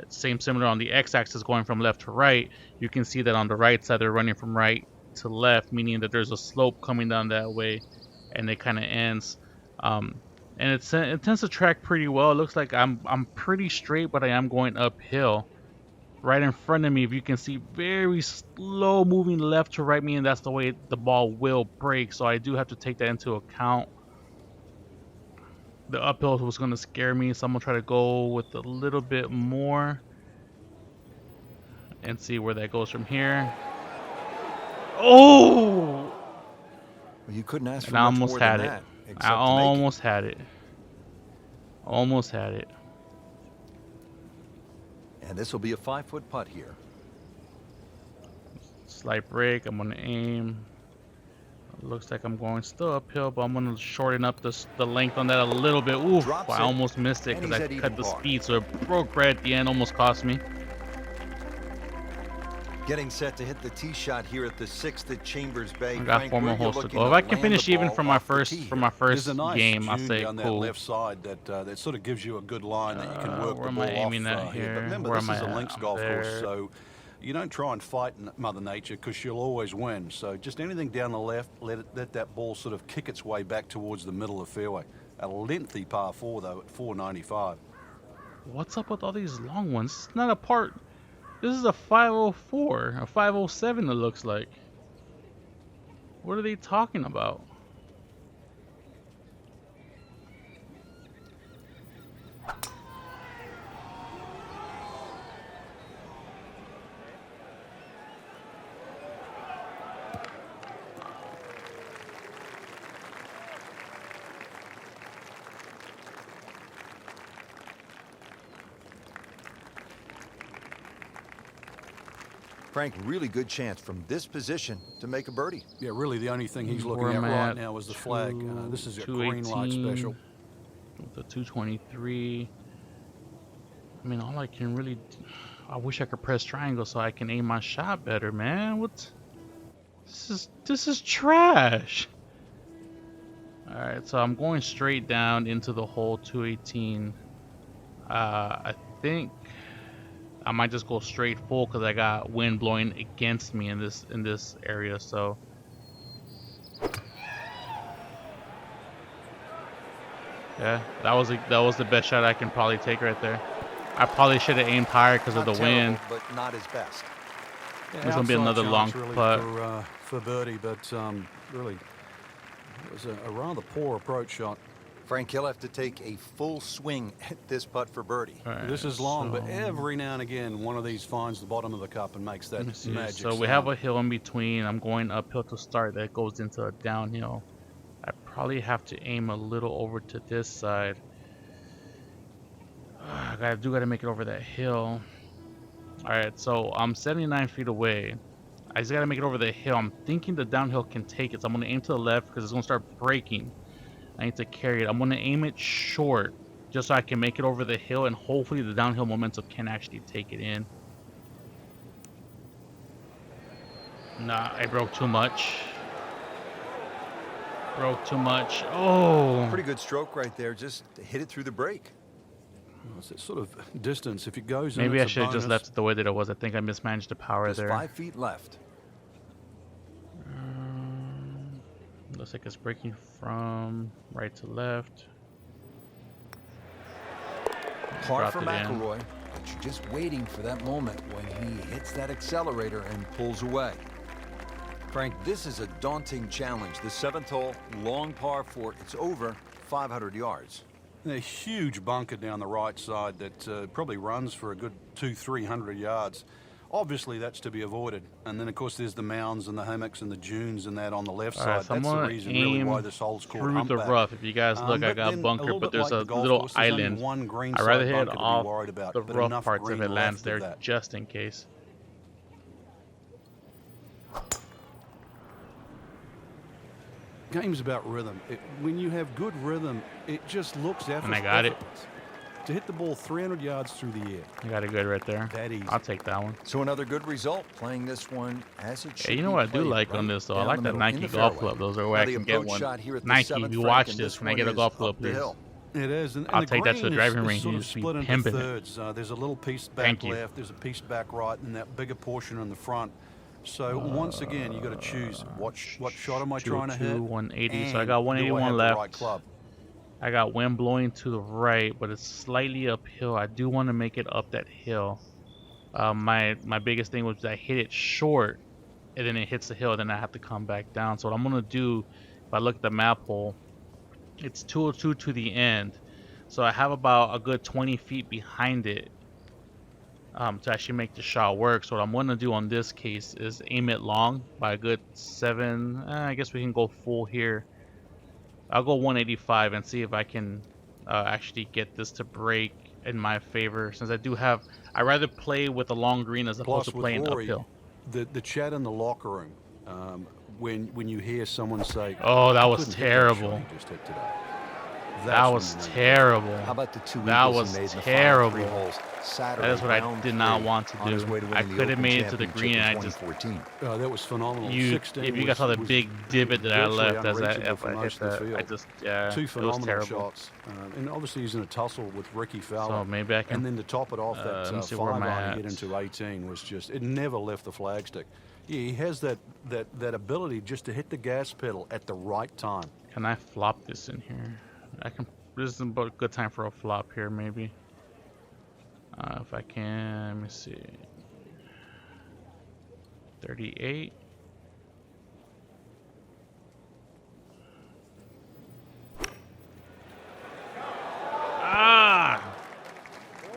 Speaker 1: Similar on the x-axis going from left to right. You can see that on the right side they're running from right to left, meaning that there's a slope coming down that way, and it kind of ends. And it tends to track pretty well. It looks like I'm pretty straight, but I am going uphill. Right in front of me, if you can see, very slow moving left to right, meaning that's the way the ball will break. So I do have to take that into account. The uphill was going to scare me, so I'm going to try to go with a little bit more and see where that goes from here. Oh!
Speaker 2: Well, you couldn't ask for
Speaker 1: And I
Speaker 2: much
Speaker 1: almost
Speaker 2: more
Speaker 1: had
Speaker 2: than
Speaker 1: it.
Speaker 2: that.
Speaker 1: I
Speaker 2: except to make it.
Speaker 1: almost had it. Almost had it.
Speaker 2: And this will be a 5-foot putt here.
Speaker 1: Slight break. I'm going to aim. Looks like I'm going still uphill, but I'm going to shorten up the length on that a little bit. Oof,
Speaker 2: Drops
Speaker 1: I
Speaker 2: it,
Speaker 1: almost missed it
Speaker 2: and
Speaker 1: because
Speaker 2: he's
Speaker 1: I
Speaker 2: at even
Speaker 1: cut the
Speaker 2: par.
Speaker 1: speed, so it broke right at the end, almost cost me.
Speaker 2: Getting set to hit the tee shot here at the 6th at Chambers Bay.
Speaker 1: I got
Speaker 2: Frank,
Speaker 1: 4 more
Speaker 2: where you
Speaker 1: holes to
Speaker 2: looking
Speaker 1: go. If I can
Speaker 2: land
Speaker 1: finish
Speaker 2: the
Speaker 1: even
Speaker 2: ball
Speaker 1: from my
Speaker 2: off the
Speaker 1: first
Speaker 2: tee
Speaker 3: There's a
Speaker 1: first
Speaker 3: nice
Speaker 1: game, I'll
Speaker 3: dune
Speaker 1: say
Speaker 3: down that
Speaker 1: cool.
Speaker 3: left side that sort of gives you a good line that you can work
Speaker 1: Where
Speaker 3: the
Speaker 1: am
Speaker 3: ball
Speaker 1: I aiming
Speaker 3: off
Speaker 1: at
Speaker 3: here.
Speaker 1: here?
Speaker 3: But remember,
Speaker 1: Where
Speaker 3: this
Speaker 1: am
Speaker 3: is
Speaker 1: I
Speaker 3: a
Speaker 1: at?
Speaker 3: links
Speaker 1: I'm
Speaker 3: golf course,
Speaker 1: there.
Speaker 3: so you don't try and fight Mother Nature because she'll always win. So just anything down the left, let that ball sort of kick its way back towards the middle of the fairway. A lengthy par 4 though at 495.
Speaker 1: What's up with all these long ones? It's not a part. This is a 504, a 507 it looks like. What are they talking about?
Speaker 2: Frank, really good chance from this position to make a birdie.
Speaker 3: Yeah, really the only thing he's looking
Speaker 1: Where
Speaker 3: at
Speaker 1: am I
Speaker 3: right
Speaker 1: at?
Speaker 3: now is the flag. This is a green light
Speaker 1: 218
Speaker 3: special.
Speaker 1: with the 223. I mean, all I can really... I wish I could press triangle so I can aim my shot better, man. What? This is trash. Alright, so I'm going straight down into the hole 218. I think I might just go straight full because I got wind blowing against me in this area. So yeah, that was the best shot I can probably take right there. I probably should have aimed higher because of the wind.
Speaker 2: But not his best.
Speaker 3: Yeah,
Speaker 1: There's gonna be
Speaker 3: outside
Speaker 1: another
Speaker 3: chance
Speaker 1: long
Speaker 3: really
Speaker 1: putt.
Speaker 3: for birdie, but really it was a rather poor approach shot.
Speaker 2: Frank, he'll have to take a full swing at this putt for birdie.
Speaker 1: Alright,
Speaker 3: This is long, but
Speaker 1: so-
Speaker 3: every now and again, one of these finds the bottom of the cup and makes that
Speaker 1: Let me see.
Speaker 3: magic
Speaker 1: So we
Speaker 3: sound.
Speaker 1: have a hill in between. I'm going uphill to start. That goes into a downhill. I probably have to aim a little over to this side. I gotta make it over that hill. Alright, so I'm 79 feet away. I just gotta make it over the hill. I'm thinking the downhill can take it. So I'm gonna aim to the left because it's gonna start breaking. I need to carry it. I'm gonna aim it short just so I can make it over the hill, and hopefully the downhill momentum can actually take it in. Nah, I broke too much. Broke too much. Oh!
Speaker 2: Pretty good stroke right there. Just hit it through the break.
Speaker 3: Well, it's that sort of distance. If it goes in,
Speaker 1: Maybe I
Speaker 3: it's a
Speaker 1: should have just
Speaker 3: bonus.
Speaker 1: left it the way that it was. I think I mismanaged the power
Speaker 2: Just
Speaker 1: there.
Speaker 2: 5 feet left.
Speaker 1: Looks like it's breaking from right to left.
Speaker 2: Par
Speaker 1: Dropped
Speaker 2: for
Speaker 1: it in.
Speaker 2: McIlroy, but you're just waiting for that moment when he hits that accelerator and pulls away. Frank, this is a daunting challenge. The 7th hole, long par 4. It's over 500 yards.
Speaker 3: A huge bunker down the right side that probably runs for a good 200-300 yards. Obviously, that's to be avoided. And then, of course, there's the mounds and the hammocks and the dunes and that on the left
Speaker 1: Alright,
Speaker 3: side.
Speaker 1: so I'm
Speaker 3: That's the
Speaker 1: gonna
Speaker 3: reason really
Speaker 1: aim
Speaker 3: why this hole's called
Speaker 1: through the
Speaker 3: humpback.
Speaker 1: rough. If you guys look, I
Speaker 3: But
Speaker 1: got
Speaker 3: then
Speaker 1: bunker,
Speaker 3: little
Speaker 1: but
Speaker 3: bit
Speaker 1: there's
Speaker 3: like
Speaker 1: a
Speaker 3: the golf
Speaker 1: little
Speaker 3: course, there's only
Speaker 1: island.
Speaker 3: one green
Speaker 1: I'd rather
Speaker 3: side
Speaker 1: hit
Speaker 3: bunker to be
Speaker 1: off
Speaker 3: worried about,
Speaker 1: the
Speaker 3: but
Speaker 1: rough
Speaker 3: enough
Speaker 1: parts if
Speaker 3: green
Speaker 1: it lands
Speaker 3: left of
Speaker 1: there,
Speaker 3: that.
Speaker 1: just in case.
Speaker 3: Game's about rhythm. When you have good rhythm, it just looks effortless.
Speaker 1: And I got it.
Speaker 3: To hit the ball 300 yards through the air.
Speaker 1: I got it good right there.
Speaker 3: That easy.
Speaker 1: I'll take that one.
Speaker 2: So another good result, playing this one as it should
Speaker 1: Hey, you know
Speaker 2: be
Speaker 1: what I do
Speaker 2: played,
Speaker 1: like
Speaker 2: right
Speaker 1: on this though? I
Speaker 2: down
Speaker 1: like
Speaker 2: the
Speaker 1: that
Speaker 2: middle in
Speaker 1: Nike
Speaker 2: the
Speaker 1: golf
Speaker 2: fairway.
Speaker 1: club. Those are where
Speaker 2: Now
Speaker 1: I
Speaker 2: the
Speaker 1: can get
Speaker 2: approach
Speaker 1: one.
Speaker 2: shot here at the
Speaker 1: Nike, if
Speaker 2: 7th,
Speaker 1: you
Speaker 2: Frank,
Speaker 1: watch
Speaker 2: and
Speaker 1: this, can I
Speaker 2: one
Speaker 1: get a
Speaker 2: is
Speaker 1: golf
Speaker 2: up
Speaker 1: club,
Speaker 2: the
Speaker 1: please?
Speaker 2: hill.
Speaker 3: It is. And
Speaker 1: I'll
Speaker 3: the
Speaker 1: take that to the
Speaker 3: green
Speaker 1: driving
Speaker 3: is
Speaker 1: range
Speaker 3: sort
Speaker 1: and
Speaker 3: of
Speaker 1: just be
Speaker 3: split into
Speaker 1: pimping it.
Speaker 3: thirds. There's a little piece back
Speaker 1: Thank you.
Speaker 3: left, there's a piece back right, and that bigger portion in the front. So once again, you got to choose what shot am I trying to hit?
Speaker 1: 180. So I
Speaker 3: and
Speaker 1: got
Speaker 3: do
Speaker 1: 181
Speaker 3: have the
Speaker 1: left.
Speaker 3: right club?
Speaker 1: I got wind blowing to the right, but it's slightly uphill. I do want to make it up that hill. My biggest thing was I hit it short, and then it hits the hill, then I have to come back down. So what I'm gonna do, if I look at the map hole, it's 202 to the end. So I have about a good 20 feet behind it to actually make the shot work. So what I'm gonna do on this case is aim it long by a good 7. I guess we can go full here. I'll go 185 and see if I can actually get this to break in my favor, since I do have. I rather play with a long green as opposed
Speaker 3: Plus,
Speaker 1: to
Speaker 3: with
Speaker 1: playing
Speaker 3: Rory,
Speaker 1: uphill.
Speaker 3: the chat in the locker room, when you hear someone say,
Speaker 1: Oh, that
Speaker 3: "I
Speaker 1: was
Speaker 3: couldn't hit that shot
Speaker 1: terrible.
Speaker 3: he just hit today."
Speaker 1: That
Speaker 3: That's
Speaker 1: was
Speaker 3: when you know.
Speaker 1: terrible.
Speaker 2: How about the 2
Speaker 1: That
Speaker 2: eagles
Speaker 1: was
Speaker 2: he made in the
Speaker 1: terrible.
Speaker 2: final 3 holes Saturday?
Speaker 1: That is what I
Speaker 2: round
Speaker 1: did not
Speaker 2: 3,
Speaker 1: want to
Speaker 2: on his
Speaker 1: do.
Speaker 2: way to
Speaker 1: I
Speaker 2: winning the
Speaker 1: could have
Speaker 2: Open
Speaker 1: made it to the
Speaker 2: Championship
Speaker 1: green
Speaker 2: in
Speaker 1: and I just
Speaker 2: 2014.
Speaker 3: That was phenomenal.
Speaker 1: you
Speaker 3: 16
Speaker 1: if you guys saw the
Speaker 3: was
Speaker 1: big divot that I
Speaker 3: virtually
Speaker 1: left as
Speaker 3: unreachable for
Speaker 1: I hit
Speaker 3: most of the
Speaker 1: that, I
Speaker 3: field.
Speaker 1: just yeah,
Speaker 3: Two
Speaker 1: it was
Speaker 3: phenomenal
Speaker 1: terrible.
Speaker 3: shots. And obviously he's in a tussle with Ricky Fowler.
Speaker 1: So maybe I can.
Speaker 3: And then to top it off,
Speaker 1: let me
Speaker 3: that
Speaker 1: see where
Speaker 3: 5
Speaker 1: am I
Speaker 3: iron he hit
Speaker 1: at.
Speaker 3: into 18 was just, it never left the flagstick. Yeah, he has that ability just to hit the gas pedal at the right time.
Speaker 1: Can I flop this in here? I can. This is a good time for a flop here, maybe. If I can, let me see. 38. Ah!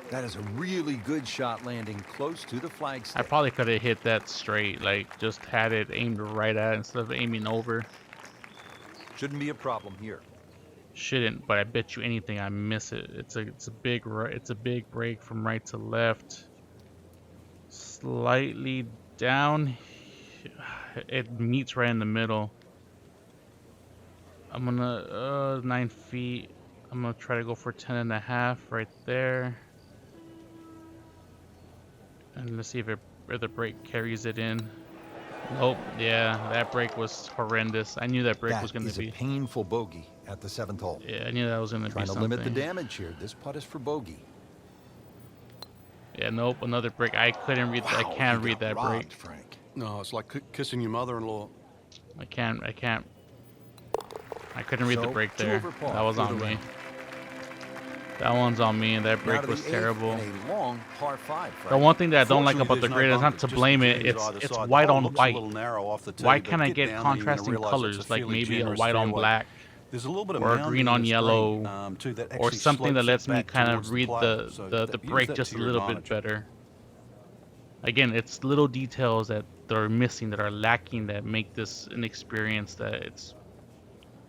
Speaker 2: That is a really good shot landing close to the
Speaker 1: I
Speaker 2: flagstick.
Speaker 1: probably could have hit that straight, like just had it aimed right at it instead of aiming over.
Speaker 2: Shouldn't be a problem here.
Speaker 1: Shouldn't, but I bet you anything I miss it. It's a big break from right to left. Slightly down. It meets right in the middle. I'm gonna 9 feet. I'm gonna try to go for 10.5 right there. And let's see if the brake carries it in. Nope. Yeah, that break was horrendous. I knew that break was
Speaker 2: That
Speaker 1: gonna
Speaker 2: is a
Speaker 1: be.
Speaker 2: painful bogey at the 7th hole.
Speaker 1: Yeah, I knew that was gonna be
Speaker 2: Trying to
Speaker 1: something.
Speaker 2: limit the damage here. This putt is for bogey.
Speaker 1: Yeah, nope. Another break. I couldn't read. I can't read that break.
Speaker 2: Frank.
Speaker 3: No, it's like kissing your mother-in-law.
Speaker 1: I can't. I couldn't read the
Speaker 2: So,
Speaker 1: break
Speaker 2: 2
Speaker 1: there.
Speaker 2: over par
Speaker 1: That was
Speaker 2: through
Speaker 1: on
Speaker 2: the
Speaker 1: me.
Speaker 2: round.
Speaker 1: That one's on me. That
Speaker 2: Now
Speaker 1: break
Speaker 2: to
Speaker 1: was
Speaker 2: the 8th
Speaker 1: terrible.
Speaker 2: in a long par 5.
Speaker 1: The
Speaker 2: Frank.
Speaker 1: one thing that I don't like
Speaker 3: Fortunately,
Speaker 1: about the
Speaker 3: there's no
Speaker 1: grid is not
Speaker 3: bunkers,
Speaker 1: to
Speaker 3: just
Speaker 1: blame
Speaker 3: the
Speaker 1: it.
Speaker 3: greens
Speaker 1: It's
Speaker 3: either
Speaker 1: it's
Speaker 3: side.
Speaker 1: white
Speaker 3: The hole
Speaker 1: on
Speaker 3: looks
Speaker 1: white.
Speaker 3: a little narrow off the tee,
Speaker 1: Why
Speaker 3: but
Speaker 1: can't I
Speaker 3: get
Speaker 1: get
Speaker 3: down there, you're gonna
Speaker 1: contrasting
Speaker 3: realize
Speaker 1: colors,
Speaker 3: it's a
Speaker 1: like
Speaker 3: fairly
Speaker 1: maybe a
Speaker 3: generous
Speaker 1: white on
Speaker 3: fairway.
Speaker 1: black
Speaker 3: There's a little bit of
Speaker 1: or a
Speaker 3: mounding
Speaker 1: green
Speaker 3: in
Speaker 1: on
Speaker 3: this
Speaker 1: yellow,
Speaker 3: green, too, that
Speaker 1: or
Speaker 3: actually
Speaker 1: something that
Speaker 3: slopes it
Speaker 1: lets me
Speaker 3: back
Speaker 1: kind of
Speaker 3: towards
Speaker 1: read
Speaker 3: player. So
Speaker 1: the
Speaker 3: use
Speaker 1: break
Speaker 3: that
Speaker 1: just
Speaker 3: to
Speaker 1: a
Speaker 3: your
Speaker 1: little bit
Speaker 3: advantage.
Speaker 1: better. Again, it's little details that are missing, that are lacking, that make this an experience that it's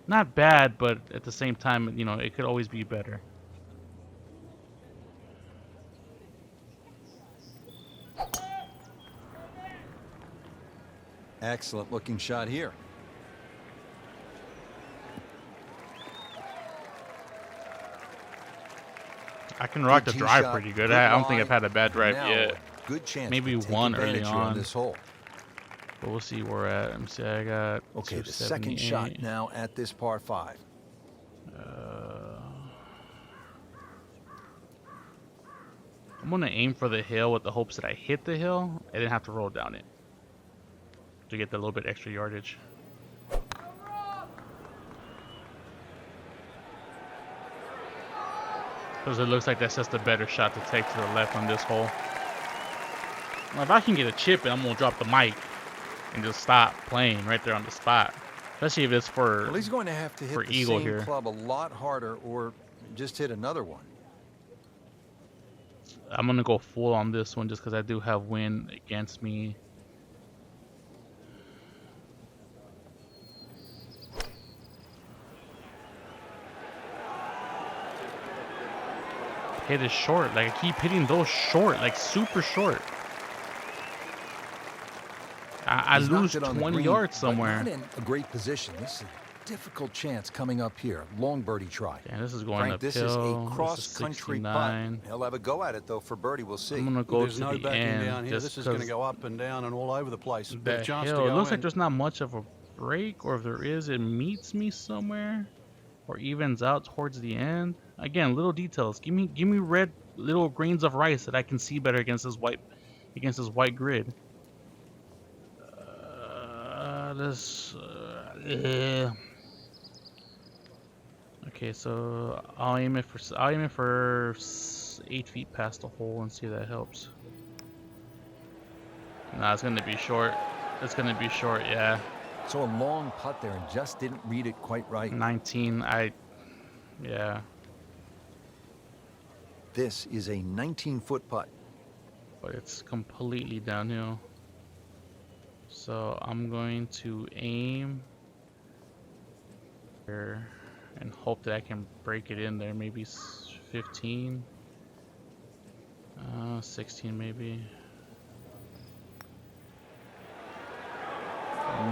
Speaker 1: not bad, but at the same time, you know, it could always be better.
Speaker 2: Excellent looking shot here.
Speaker 1: I can rock the
Speaker 2: Good tee
Speaker 1: drive
Speaker 2: shot,
Speaker 1: pretty good.
Speaker 2: good
Speaker 1: I don't think I've
Speaker 2: lie,
Speaker 1: had a bad drive
Speaker 2: now
Speaker 1: yet.
Speaker 2: a good chance
Speaker 1: Maybe
Speaker 2: to take
Speaker 1: one early
Speaker 2: advantage here
Speaker 1: on.
Speaker 2: this hole.
Speaker 1: But we'll see where we're at. Let me see. I got
Speaker 2: Okay, the second shot now at this par 5.
Speaker 1: I'm gonna aim for the hill with the hopes that I hit the hill and then have to roll down it to get the little bit extra yardage. Because it looks like that's just a better shot to take to the left on this hole. Now, if I can get a chip, I'm gonna drop the mic and just stop playing right there on the spot. Especially if it's for
Speaker 2: Well, he's going to have to hit the
Speaker 1: eagle
Speaker 2: same
Speaker 1: here.
Speaker 2: club a lot harder or just hit another one.
Speaker 1: I'm gonna go full on this one just because I do have wind against me. Hit is short. Like I keep hitting those short, like super short. I
Speaker 2: He's
Speaker 1: lose
Speaker 2: knocked it on the
Speaker 1: 20
Speaker 2: green,
Speaker 1: yards
Speaker 2: but
Speaker 1: somewhere.
Speaker 2: not in a great position. This is a difficult chance coming up here. Long birdie try.
Speaker 1: Yeah, this is going
Speaker 2: Frank,
Speaker 1: uphill.
Speaker 2: this is a cross-country putt.
Speaker 1: 69.
Speaker 2: He'll have a go at it though for birdie. We'll see.
Speaker 1: I'm gonna go
Speaker 3: There's
Speaker 1: to
Speaker 3: no
Speaker 1: the
Speaker 3: backing
Speaker 1: end
Speaker 3: down here.
Speaker 1: just
Speaker 3: This is going to
Speaker 1: because
Speaker 3: go up and down and all over the place. But a
Speaker 1: that
Speaker 3: chance
Speaker 1: hill.
Speaker 3: to
Speaker 1: It
Speaker 3: go
Speaker 1: looks like
Speaker 3: in.
Speaker 1: there's not much of a break, or if there is, it meets me somewhere, or evens out towards the end. Again, little details. Give me red little grains of rice that I can see better against this white grid. Okay, so I'll aim it for 8 feet past the hole and see if that helps. Nah, it's gonna be short. It's gonna be short, yeah.
Speaker 2: So a long putt there and just didn't read it quite right.
Speaker 1: 19. Yeah.
Speaker 2: This is a 19-foot putt.
Speaker 1: But it's completely downhill. So I'm going to aim here and hope that I can break it in there. Maybe 15, 16 maybe.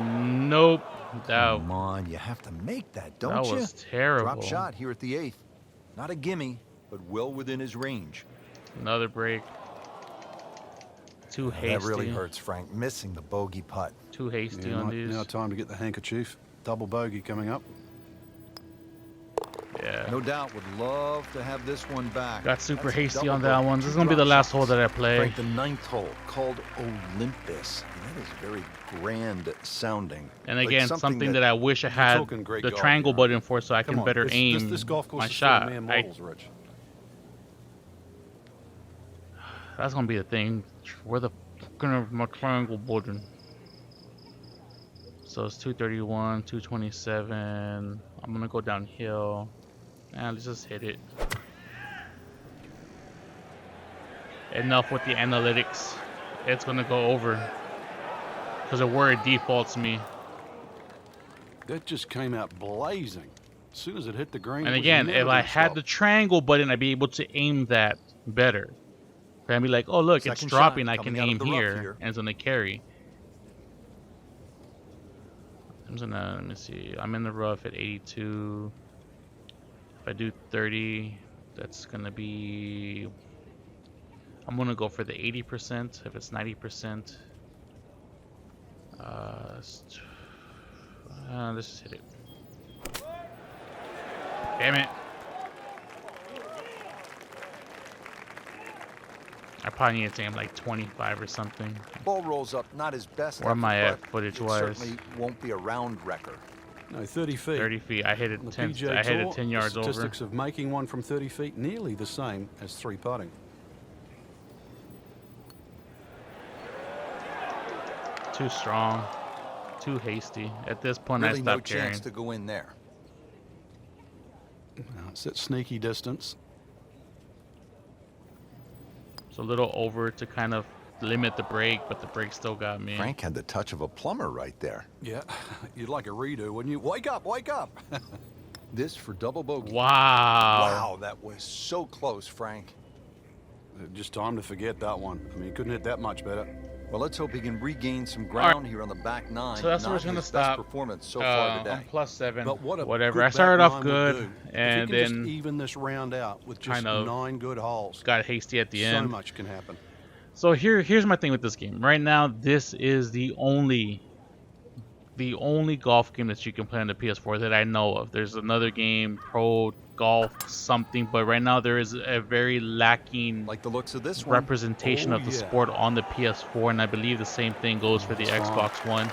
Speaker 1: Nope.
Speaker 2: Come on, you have to make that, don't you?
Speaker 1: That was terrible.
Speaker 2: Drop shot here at the 8th. Not a gimme, but well within his range.
Speaker 1: Another break. Too hasty.
Speaker 2: That really hurts, Frank. Missing the bogey putt.
Speaker 1: Too hasty
Speaker 3: Yeah,
Speaker 1: on these.
Speaker 3: now time to get the handkerchief. Double bogey coming up.
Speaker 1: Yeah.
Speaker 2: No doubt would love to have this one back.
Speaker 1: Got super
Speaker 2: That's a
Speaker 1: hasty
Speaker 2: double
Speaker 1: on that
Speaker 2: bogey,
Speaker 1: one. This is
Speaker 2: two
Speaker 1: gonna be the
Speaker 2: drop
Speaker 1: last
Speaker 2: shots.
Speaker 1: hole that I play.
Speaker 2: Frank, the 9th hole, called Olympus. That is very grand sounding.
Speaker 1: And
Speaker 2: Like
Speaker 1: again, something that I wish I had
Speaker 3: talking great
Speaker 1: the
Speaker 3: golf
Speaker 1: triangle
Speaker 3: here.
Speaker 1: button for, so I
Speaker 3: Come
Speaker 1: can
Speaker 3: on,
Speaker 1: better aim
Speaker 3: this golf course
Speaker 1: my
Speaker 3: is
Speaker 1: shot.
Speaker 3: full of mere models, Rich.
Speaker 1: That's gonna be the thing. Where the fucking of my triangle button? So it's 231, 227. I'm gonna go downhill. And let's just hit it. Enough with the analytics. It's gonna go over. Because of where it defaults me.
Speaker 3: That just came out blazing. As soon as it hit the green.
Speaker 1: And
Speaker 3: it was
Speaker 1: again,
Speaker 3: never
Speaker 1: if I
Speaker 3: gonna
Speaker 1: had
Speaker 3: stop.
Speaker 1: the triangle button, I'd be able to aim that better. And be like, oh look, it's
Speaker 2: Second
Speaker 1: dropping.
Speaker 2: shot
Speaker 1: I can
Speaker 2: coming out of
Speaker 1: aim
Speaker 2: the rough
Speaker 1: here,
Speaker 2: here.
Speaker 1: and it's gonna carry. I'm gonna let me see. I'm in the rough at 82. If I do 30, that's gonna be. I'm gonna go for the 80%. If it's 90%, let's just hit it. Damn it! I probably need to aim like 25 or something.
Speaker 2: Ball rolls up, not his best
Speaker 1: Where am I
Speaker 2: effort,
Speaker 1: at
Speaker 2: but
Speaker 1: footage-wise?
Speaker 2: it certainly won't be a round wrecker.
Speaker 3: No, 30 feet.
Speaker 1: 30 feet. I hit it
Speaker 3: On the
Speaker 1: 10.
Speaker 3: PGA
Speaker 1: I hit it
Speaker 3: Tour,
Speaker 1: 10 yards
Speaker 3: the
Speaker 1: over.
Speaker 3: statistics of making one from 30 feet nearly the same as 3 putting.
Speaker 1: Too strong. Too hasty. At this point,
Speaker 2: Really
Speaker 1: I
Speaker 2: no
Speaker 1: stopped carrying.
Speaker 2: chance to go in there.
Speaker 3: Now, it's at sneaky distance.
Speaker 1: It's a little over to kind of limit the break, but the break still got me.
Speaker 2: Frank had the touch of a plumber right there.
Speaker 3: Yeah, you'd like a redo, wouldn't you? Wake up, wake up!
Speaker 2: This for double bogey.
Speaker 1: Wow.
Speaker 2: Wow, that was so close, Frank.
Speaker 3: Just time to forget that one. I mean, he couldn't hit that much better.
Speaker 2: Well, let's hope he can regain some ground here on the back nine.
Speaker 1: So that's where
Speaker 2: Not
Speaker 1: it's gonna
Speaker 2: his best
Speaker 1: stop.
Speaker 2: performance so far today.
Speaker 1: I'm +7.
Speaker 3: But what
Speaker 1: Whatever.
Speaker 3: good
Speaker 1: I started
Speaker 3: back
Speaker 1: off
Speaker 3: nine would
Speaker 1: good,
Speaker 3: do.
Speaker 1: and
Speaker 3: if he can
Speaker 1: then
Speaker 3: just even this round out with just
Speaker 1: kind of
Speaker 3: 9 good holes.
Speaker 1: got hasty at the
Speaker 3: So
Speaker 1: end.
Speaker 3: much can happen.
Speaker 1: So here's my thing with this game. Right now, this is the only golf game that you can play on the PS4 that I know of. There's another game, Pro Golf something, but right now there is a very lacking
Speaker 2: Like the looks of this one.
Speaker 1: representation
Speaker 3: Oh,
Speaker 1: of the
Speaker 3: yeah.
Speaker 1: sport on the PS4, and I believe the same thing goes for the
Speaker 3: That's right.
Speaker 1: Xbox One.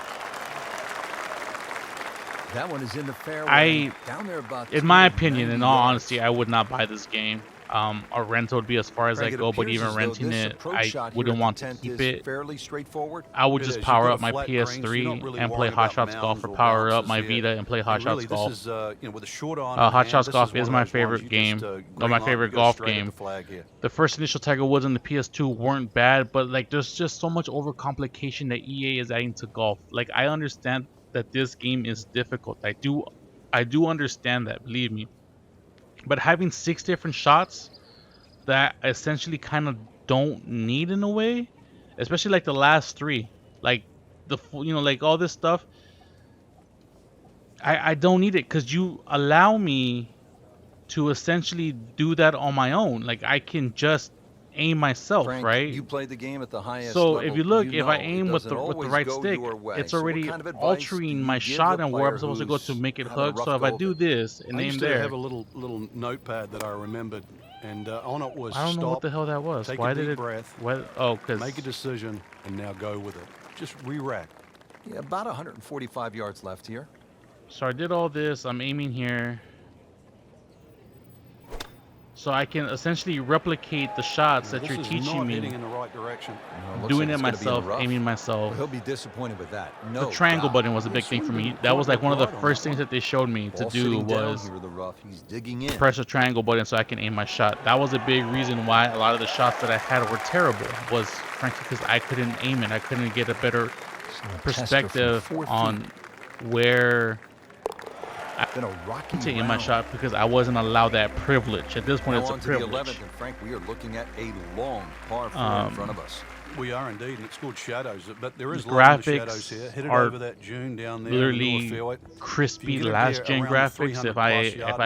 Speaker 2: That one is in the fairway. Down there about
Speaker 1: In my
Speaker 2: 290
Speaker 1: opinion, in all
Speaker 2: yards.
Speaker 1: honesty, I would not buy this game. A rental would be as far as
Speaker 2: Frank,
Speaker 1: I
Speaker 2: it
Speaker 1: go, but
Speaker 2: appears
Speaker 1: even
Speaker 2: as though
Speaker 1: renting
Speaker 2: this
Speaker 1: it,
Speaker 2: approach
Speaker 1: I
Speaker 2: shot here
Speaker 1: wouldn't
Speaker 2: at
Speaker 1: want
Speaker 2: the
Speaker 1: to
Speaker 2: 10th
Speaker 1: keep
Speaker 2: is
Speaker 1: it.
Speaker 2: fairly straightforward.
Speaker 1: I would
Speaker 3: It
Speaker 1: just
Speaker 3: is.
Speaker 1: power
Speaker 3: You've
Speaker 1: up
Speaker 3: got a
Speaker 1: my
Speaker 3: flat green, so you're
Speaker 1: PS3
Speaker 3: not really
Speaker 1: and play
Speaker 3: worried
Speaker 1: Hot
Speaker 3: about
Speaker 1: Shots Golf,
Speaker 3: mounds
Speaker 1: or
Speaker 3: or
Speaker 1: power up
Speaker 3: bounces
Speaker 1: my
Speaker 3: here.
Speaker 1: Vita and play Hot
Speaker 3: And really,
Speaker 1: Shots Golf.
Speaker 3: this is, with a short iron.
Speaker 1: Hot
Speaker 3: in
Speaker 1: Shots
Speaker 3: hand,
Speaker 1: Golf
Speaker 3: this
Speaker 1: is
Speaker 3: one
Speaker 1: my
Speaker 3: of those
Speaker 1: favorite
Speaker 3: ones you
Speaker 1: game.
Speaker 3: just,
Speaker 1: Or
Speaker 3: green
Speaker 1: my
Speaker 3: light,
Speaker 1: favorite
Speaker 3: you go
Speaker 1: golf
Speaker 3: straight at
Speaker 1: game.
Speaker 3: the flag here.
Speaker 1: The first initial Tiger Woods on the PS2 weren't bad, but like there's just so much overcomplication that EA is adding to golf. Like I understand that this game is difficult. I do understand that, believe me. But having 6 different shots that essentially kind of don't need in a way, especially like the last 3, like like all this stuff, I don't need it because you allow me to essentially do that on my own. Like I can just aim myself,
Speaker 2: Frank,
Speaker 1: right?
Speaker 2: you played the game at the highest
Speaker 1: So
Speaker 2: level.
Speaker 1: if you look,
Speaker 2: You
Speaker 1: if I
Speaker 2: know it
Speaker 1: aim with
Speaker 2: doesn't
Speaker 1: the
Speaker 2: always
Speaker 1: right
Speaker 2: go
Speaker 1: stick,
Speaker 2: your way.
Speaker 1: it's
Speaker 2: So what
Speaker 1: already
Speaker 2: kind of advice
Speaker 1: altering
Speaker 2: do you
Speaker 1: my
Speaker 2: give
Speaker 1: shot
Speaker 2: the
Speaker 1: and where I'm
Speaker 2: player
Speaker 1: supposed to go to
Speaker 2: who's
Speaker 1: make it
Speaker 2: having a
Speaker 1: hook.
Speaker 2: rough
Speaker 1: So if I
Speaker 2: go of
Speaker 1: do
Speaker 2: it?
Speaker 1: this and
Speaker 3: I
Speaker 1: aim
Speaker 3: used to
Speaker 1: there,
Speaker 3: have a little notepad that I remembered, and on it was
Speaker 1: I don't know what
Speaker 3: stop,
Speaker 1: the hell that was.
Speaker 3: take
Speaker 1: Why
Speaker 3: a
Speaker 1: did
Speaker 3: deep
Speaker 1: it?
Speaker 3: breath,
Speaker 1: What? Oh, because
Speaker 3: make a decision, and now go with it. Just re-rack.
Speaker 2: Yeah, about 145 yards left here.
Speaker 1: so I did all this. I'm aiming here. So I can essentially replicate the shots that
Speaker 3: This
Speaker 1: you're
Speaker 3: is
Speaker 1: teaching
Speaker 3: not
Speaker 1: me,
Speaker 3: heading in the right direction.
Speaker 2: Well, looks
Speaker 1: doing
Speaker 2: like
Speaker 1: it
Speaker 2: it's gonna be in the
Speaker 1: myself,
Speaker 2: rough.
Speaker 1: aiming myself.
Speaker 2: Well, he'll be disappointed with that.
Speaker 1: The
Speaker 2: No
Speaker 1: triangle
Speaker 2: doubt.
Speaker 1: button was a big
Speaker 3: This
Speaker 1: thing
Speaker 3: one
Speaker 1: for me.
Speaker 3: didn't
Speaker 1: That was
Speaker 3: quite
Speaker 1: like one of the
Speaker 3: look right on
Speaker 1: first
Speaker 3: that
Speaker 1: things
Speaker 3: one.
Speaker 1: that they showed me to
Speaker 2: Ball
Speaker 1: do
Speaker 2: sitting down
Speaker 1: was
Speaker 2: here in the rough. He's digging in.
Speaker 1: press the triangle button so I can aim my shot. That was a big reason why a lot of the shots that I had were terrible, was frankly because I couldn't aim it. I couldn't get a better perspective on where
Speaker 2: Been a rocky
Speaker 1: to aim my
Speaker 2: round.
Speaker 1: shot because I wasn't allowed that privilege. At this point,
Speaker 2: Now
Speaker 1: it's a
Speaker 2: on to the
Speaker 1: privilege.
Speaker 2: 11th, and Frank, we are looking at a long par 4 in front of us.
Speaker 3: We are indeed, and it's called shadows, but there is
Speaker 1: The
Speaker 3: light in the
Speaker 1: graphics
Speaker 3: shadows here. Hit it
Speaker 1: are
Speaker 3: over that dune down there in the middle of the
Speaker 1: literally
Speaker 3: fairway.
Speaker 1: crispy
Speaker 3: If you get
Speaker 1: last
Speaker 3: up
Speaker 1: gen
Speaker 3: there around the
Speaker 1: graphics.
Speaker 3: 300
Speaker 1: If
Speaker 3: plus
Speaker 1: I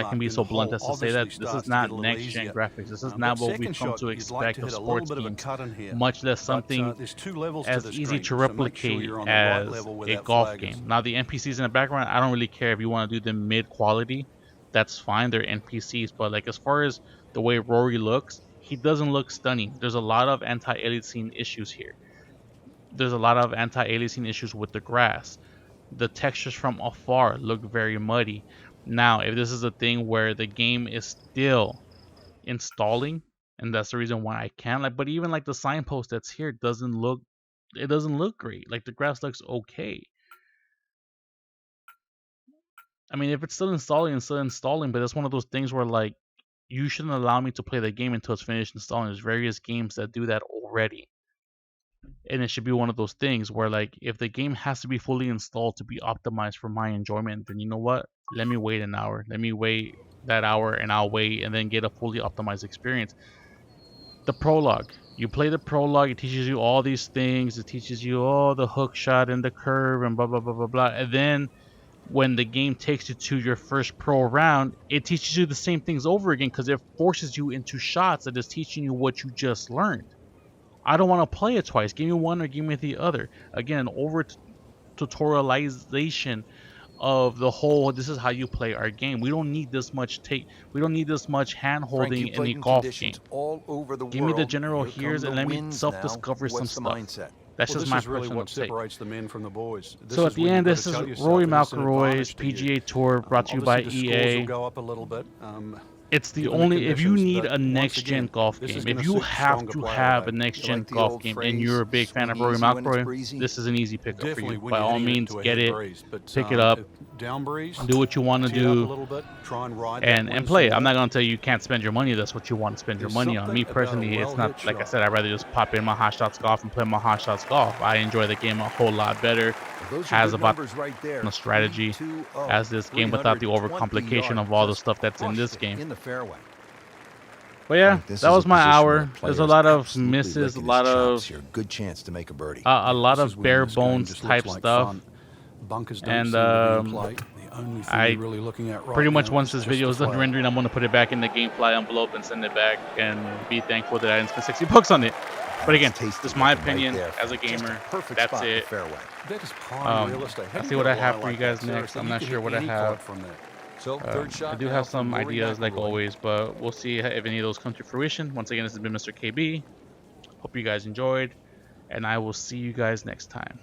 Speaker 3: yard
Speaker 1: can be
Speaker 3: mark,
Speaker 1: so
Speaker 3: then the
Speaker 1: blunt
Speaker 3: hole
Speaker 1: as to say that
Speaker 3: obviously
Speaker 1: this
Speaker 3: starts
Speaker 1: is
Speaker 3: to
Speaker 1: not
Speaker 3: get a little
Speaker 1: next gen
Speaker 3: easier.
Speaker 1: graphics. This is
Speaker 3: But
Speaker 1: not what
Speaker 3: second
Speaker 1: we've come
Speaker 3: shot,
Speaker 1: to
Speaker 3: you'd like
Speaker 1: expect
Speaker 3: to
Speaker 1: of
Speaker 3: hit a
Speaker 1: sports
Speaker 3: little bit of a
Speaker 1: games.
Speaker 3: cut in here.
Speaker 1: Much less
Speaker 3: But,
Speaker 1: something
Speaker 3: there's 2 levels to
Speaker 1: as
Speaker 3: this
Speaker 1: easy
Speaker 3: green,
Speaker 1: to
Speaker 3: so make sure
Speaker 1: replicate
Speaker 3: you're on the right
Speaker 1: as
Speaker 3: level where
Speaker 1: a
Speaker 3: that
Speaker 1: golf
Speaker 3: flag is.
Speaker 1: game. Now the NPCs in the background, I don't really care if you want to do them mid quality. That's fine. They're NPCs, but like as far as the way Rory looks, he doesn't look stunning. There's a lot of anti-aliasing issues here. There's a lot of anti-aliasing issues with the grass. The textures from afar look very muddy. Now, if this is a thing where the game is still installing, and that's the reason why I can't like, but even like the signpost that's here doesn't look great. Like the grass looks okay. I mean, if it's still installing, it's still installing, but it's one of those things where like you shouldn't allow me to play the game until it's finished installing. There's various games that do that already. And it should be one of those things where like if the game has to be fully installed to be optimized for my enjoyment, then you know what? Let me wait an hour. Let me wait that hour and I'll wait and then get a fully optimized experience. The prologue. You play the prologue, it teaches you all these things. It teaches you all the hook shot and the curve and blah, blah, blah, blah, blah. And then when the game takes you to your first pro round, it teaches you the same things over again because it forces you into shots that is teaching you what you just learned. I don't want to play it twice. Give me one or give me the other. Again, over tutorialization of the whole, this is how you play our game. We don't need this much we don't need this much hand
Speaker 2: Frank,
Speaker 1: holding
Speaker 2: you
Speaker 1: in
Speaker 2: played
Speaker 1: a
Speaker 2: in
Speaker 1: golf game.
Speaker 2: conditions all over the
Speaker 1: Give me the
Speaker 2: world.
Speaker 1: general
Speaker 2: Here
Speaker 1: here's
Speaker 2: come
Speaker 1: and
Speaker 2: the
Speaker 1: let me
Speaker 2: wins
Speaker 1: self-discover
Speaker 2: now.
Speaker 1: some
Speaker 2: What's the
Speaker 1: stuff.
Speaker 2: mindset?
Speaker 1: That's
Speaker 3: Well,
Speaker 1: just
Speaker 3: this
Speaker 1: my
Speaker 3: is really
Speaker 1: personal
Speaker 3: what
Speaker 1: take.
Speaker 3: separates the men from the boys. This
Speaker 1: So at
Speaker 3: is
Speaker 1: the
Speaker 3: when
Speaker 1: end,
Speaker 3: you've got
Speaker 1: this
Speaker 3: to
Speaker 1: is
Speaker 3: tell yourself
Speaker 1: Rory
Speaker 3: that it's an
Speaker 1: McIlroy's
Speaker 3: advantage to you.
Speaker 1: PGA Tour brought to you by
Speaker 3: Obviously, the scores will
Speaker 1: EA.
Speaker 3: go up a little bit.
Speaker 1: It's the
Speaker 3: Given the
Speaker 1: only, if you
Speaker 3: conditions,
Speaker 1: need
Speaker 3: but
Speaker 1: a
Speaker 3: once
Speaker 1: next-gen
Speaker 3: again,
Speaker 1: golf
Speaker 3: this is
Speaker 1: game, if
Speaker 3: gonna
Speaker 1: you
Speaker 3: suit the
Speaker 1: have
Speaker 3: stronger
Speaker 1: to
Speaker 3: player
Speaker 1: have a
Speaker 3: today.
Speaker 2: You
Speaker 1: next-gen
Speaker 2: like the
Speaker 1: golf
Speaker 2: old
Speaker 1: game and
Speaker 2: phrase,
Speaker 1: you're a big fan of
Speaker 2: swing
Speaker 1: Rory
Speaker 2: easy when it's
Speaker 1: McIlroy,
Speaker 2: breezy?
Speaker 1: this is an easy pickup for
Speaker 3: Definitely
Speaker 1: you.
Speaker 3: when
Speaker 1: By
Speaker 3: you're
Speaker 1: all
Speaker 3: hitting it
Speaker 1: means,
Speaker 3: to a
Speaker 1: get
Speaker 3: head
Speaker 1: it,
Speaker 3: breeze, but
Speaker 1: pick it up,
Speaker 3: down breeze,
Speaker 1: do what you want to
Speaker 3: tee it up a
Speaker 1: do,
Speaker 3: little bit, try and ride that
Speaker 1: and
Speaker 3: wind
Speaker 1: play.
Speaker 3: some
Speaker 1: I'm
Speaker 3: more.
Speaker 1: not gonna tell you you can't spend your money. That's what you want to spend your
Speaker 3: There's
Speaker 1: money on. Me
Speaker 3: something about a
Speaker 1: personally, it's not
Speaker 3: well-hit
Speaker 1: like I
Speaker 3: shot.
Speaker 1: said. I'd rather just pop in my Hot Shots Golf and play my Hot Shots Golf. I enjoy the game a whole lot better.
Speaker 2: Those are
Speaker 1: Has
Speaker 2: good
Speaker 1: about
Speaker 2: numbers right there.
Speaker 1: the strategy
Speaker 2: 3-2-0.
Speaker 1: as this game without the
Speaker 2: 320
Speaker 1: overcomplication
Speaker 2: yards.
Speaker 1: of all the
Speaker 2: Just
Speaker 1: stuff that's in
Speaker 2: crushed
Speaker 1: this
Speaker 2: it
Speaker 1: game.
Speaker 2: in the fairway.
Speaker 1: But yeah,
Speaker 5: Frank, this
Speaker 1: that
Speaker 5: is
Speaker 1: was
Speaker 5: a
Speaker 1: my
Speaker 5: position where
Speaker 1: hour.
Speaker 5: the
Speaker 1: There's
Speaker 5: player
Speaker 1: a
Speaker 5: is
Speaker 1: lot of
Speaker 5: absolutely
Speaker 1: misses, a
Speaker 5: licking his
Speaker 1: lot
Speaker 5: chops
Speaker 1: of
Speaker 5: here. Good chance to make a birdie.
Speaker 1: a lot
Speaker 3: This
Speaker 1: of
Speaker 3: is when
Speaker 1: bare
Speaker 3: this game
Speaker 1: bones
Speaker 3: just
Speaker 1: type
Speaker 3: looks like
Speaker 1: stuff.
Speaker 3: fun. Bunkers don't
Speaker 1: And
Speaker 3: seem to be in play. The only thing
Speaker 1: I
Speaker 3: you're really looking at right
Speaker 1: pretty much
Speaker 3: now
Speaker 1: once
Speaker 3: is
Speaker 1: this
Speaker 3: just
Speaker 1: video
Speaker 3: the
Speaker 1: is done
Speaker 3: flag.
Speaker 1: rendering, I'm gonna put it back in the GameFly envelope and send it back and be thankful that I didn't spend 60 bucks on it. But again,
Speaker 2: Tasty
Speaker 1: just my
Speaker 2: looking right
Speaker 1: opinion
Speaker 2: there,
Speaker 1: as a
Speaker 2: Frank. Just
Speaker 1: gamer.
Speaker 2: perfect
Speaker 1: That's
Speaker 2: spot in the
Speaker 1: it.
Speaker 2: fairway.
Speaker 3: That is prime real estate. How
Speaker 1: I'll
Speaker 3: do
Speaker 1: see
Speaker 3: you
Speaker 1: what
Speaker 3: get
Speaker 1: I
Speaker 3: a
Speaker 1: have
Speaker 3: lie
Speaker 1: for you
Speaker 3: like
Speaker 1: guys
Speaker 3: that?
Speaker 1: next.
Speaker 3: Seriously,
Speaker 1: I'm
Speaker 3: you
Speaker 1: not
Speaker 3: could
Speaker 1: sure
Speaker 3: hit
Speaker 1: what I
Speaker 3: any
Speaker 1: have.
Speaker 3: club from there.
Speaker 2: So third shot
Speaker 1: I do
Speaker 2: now
Speaker 1: have
Speaker 2: from
Speaker 1: some
Speaker 2: Rory
Speaker 1: ideas like
Speaker 2: McIlroy.
Speaker 1: always, but we'll see if any of those come to fruition. Once again, this has been Mr. KB. Hope you guys enjoyed, and I will see you guys next time.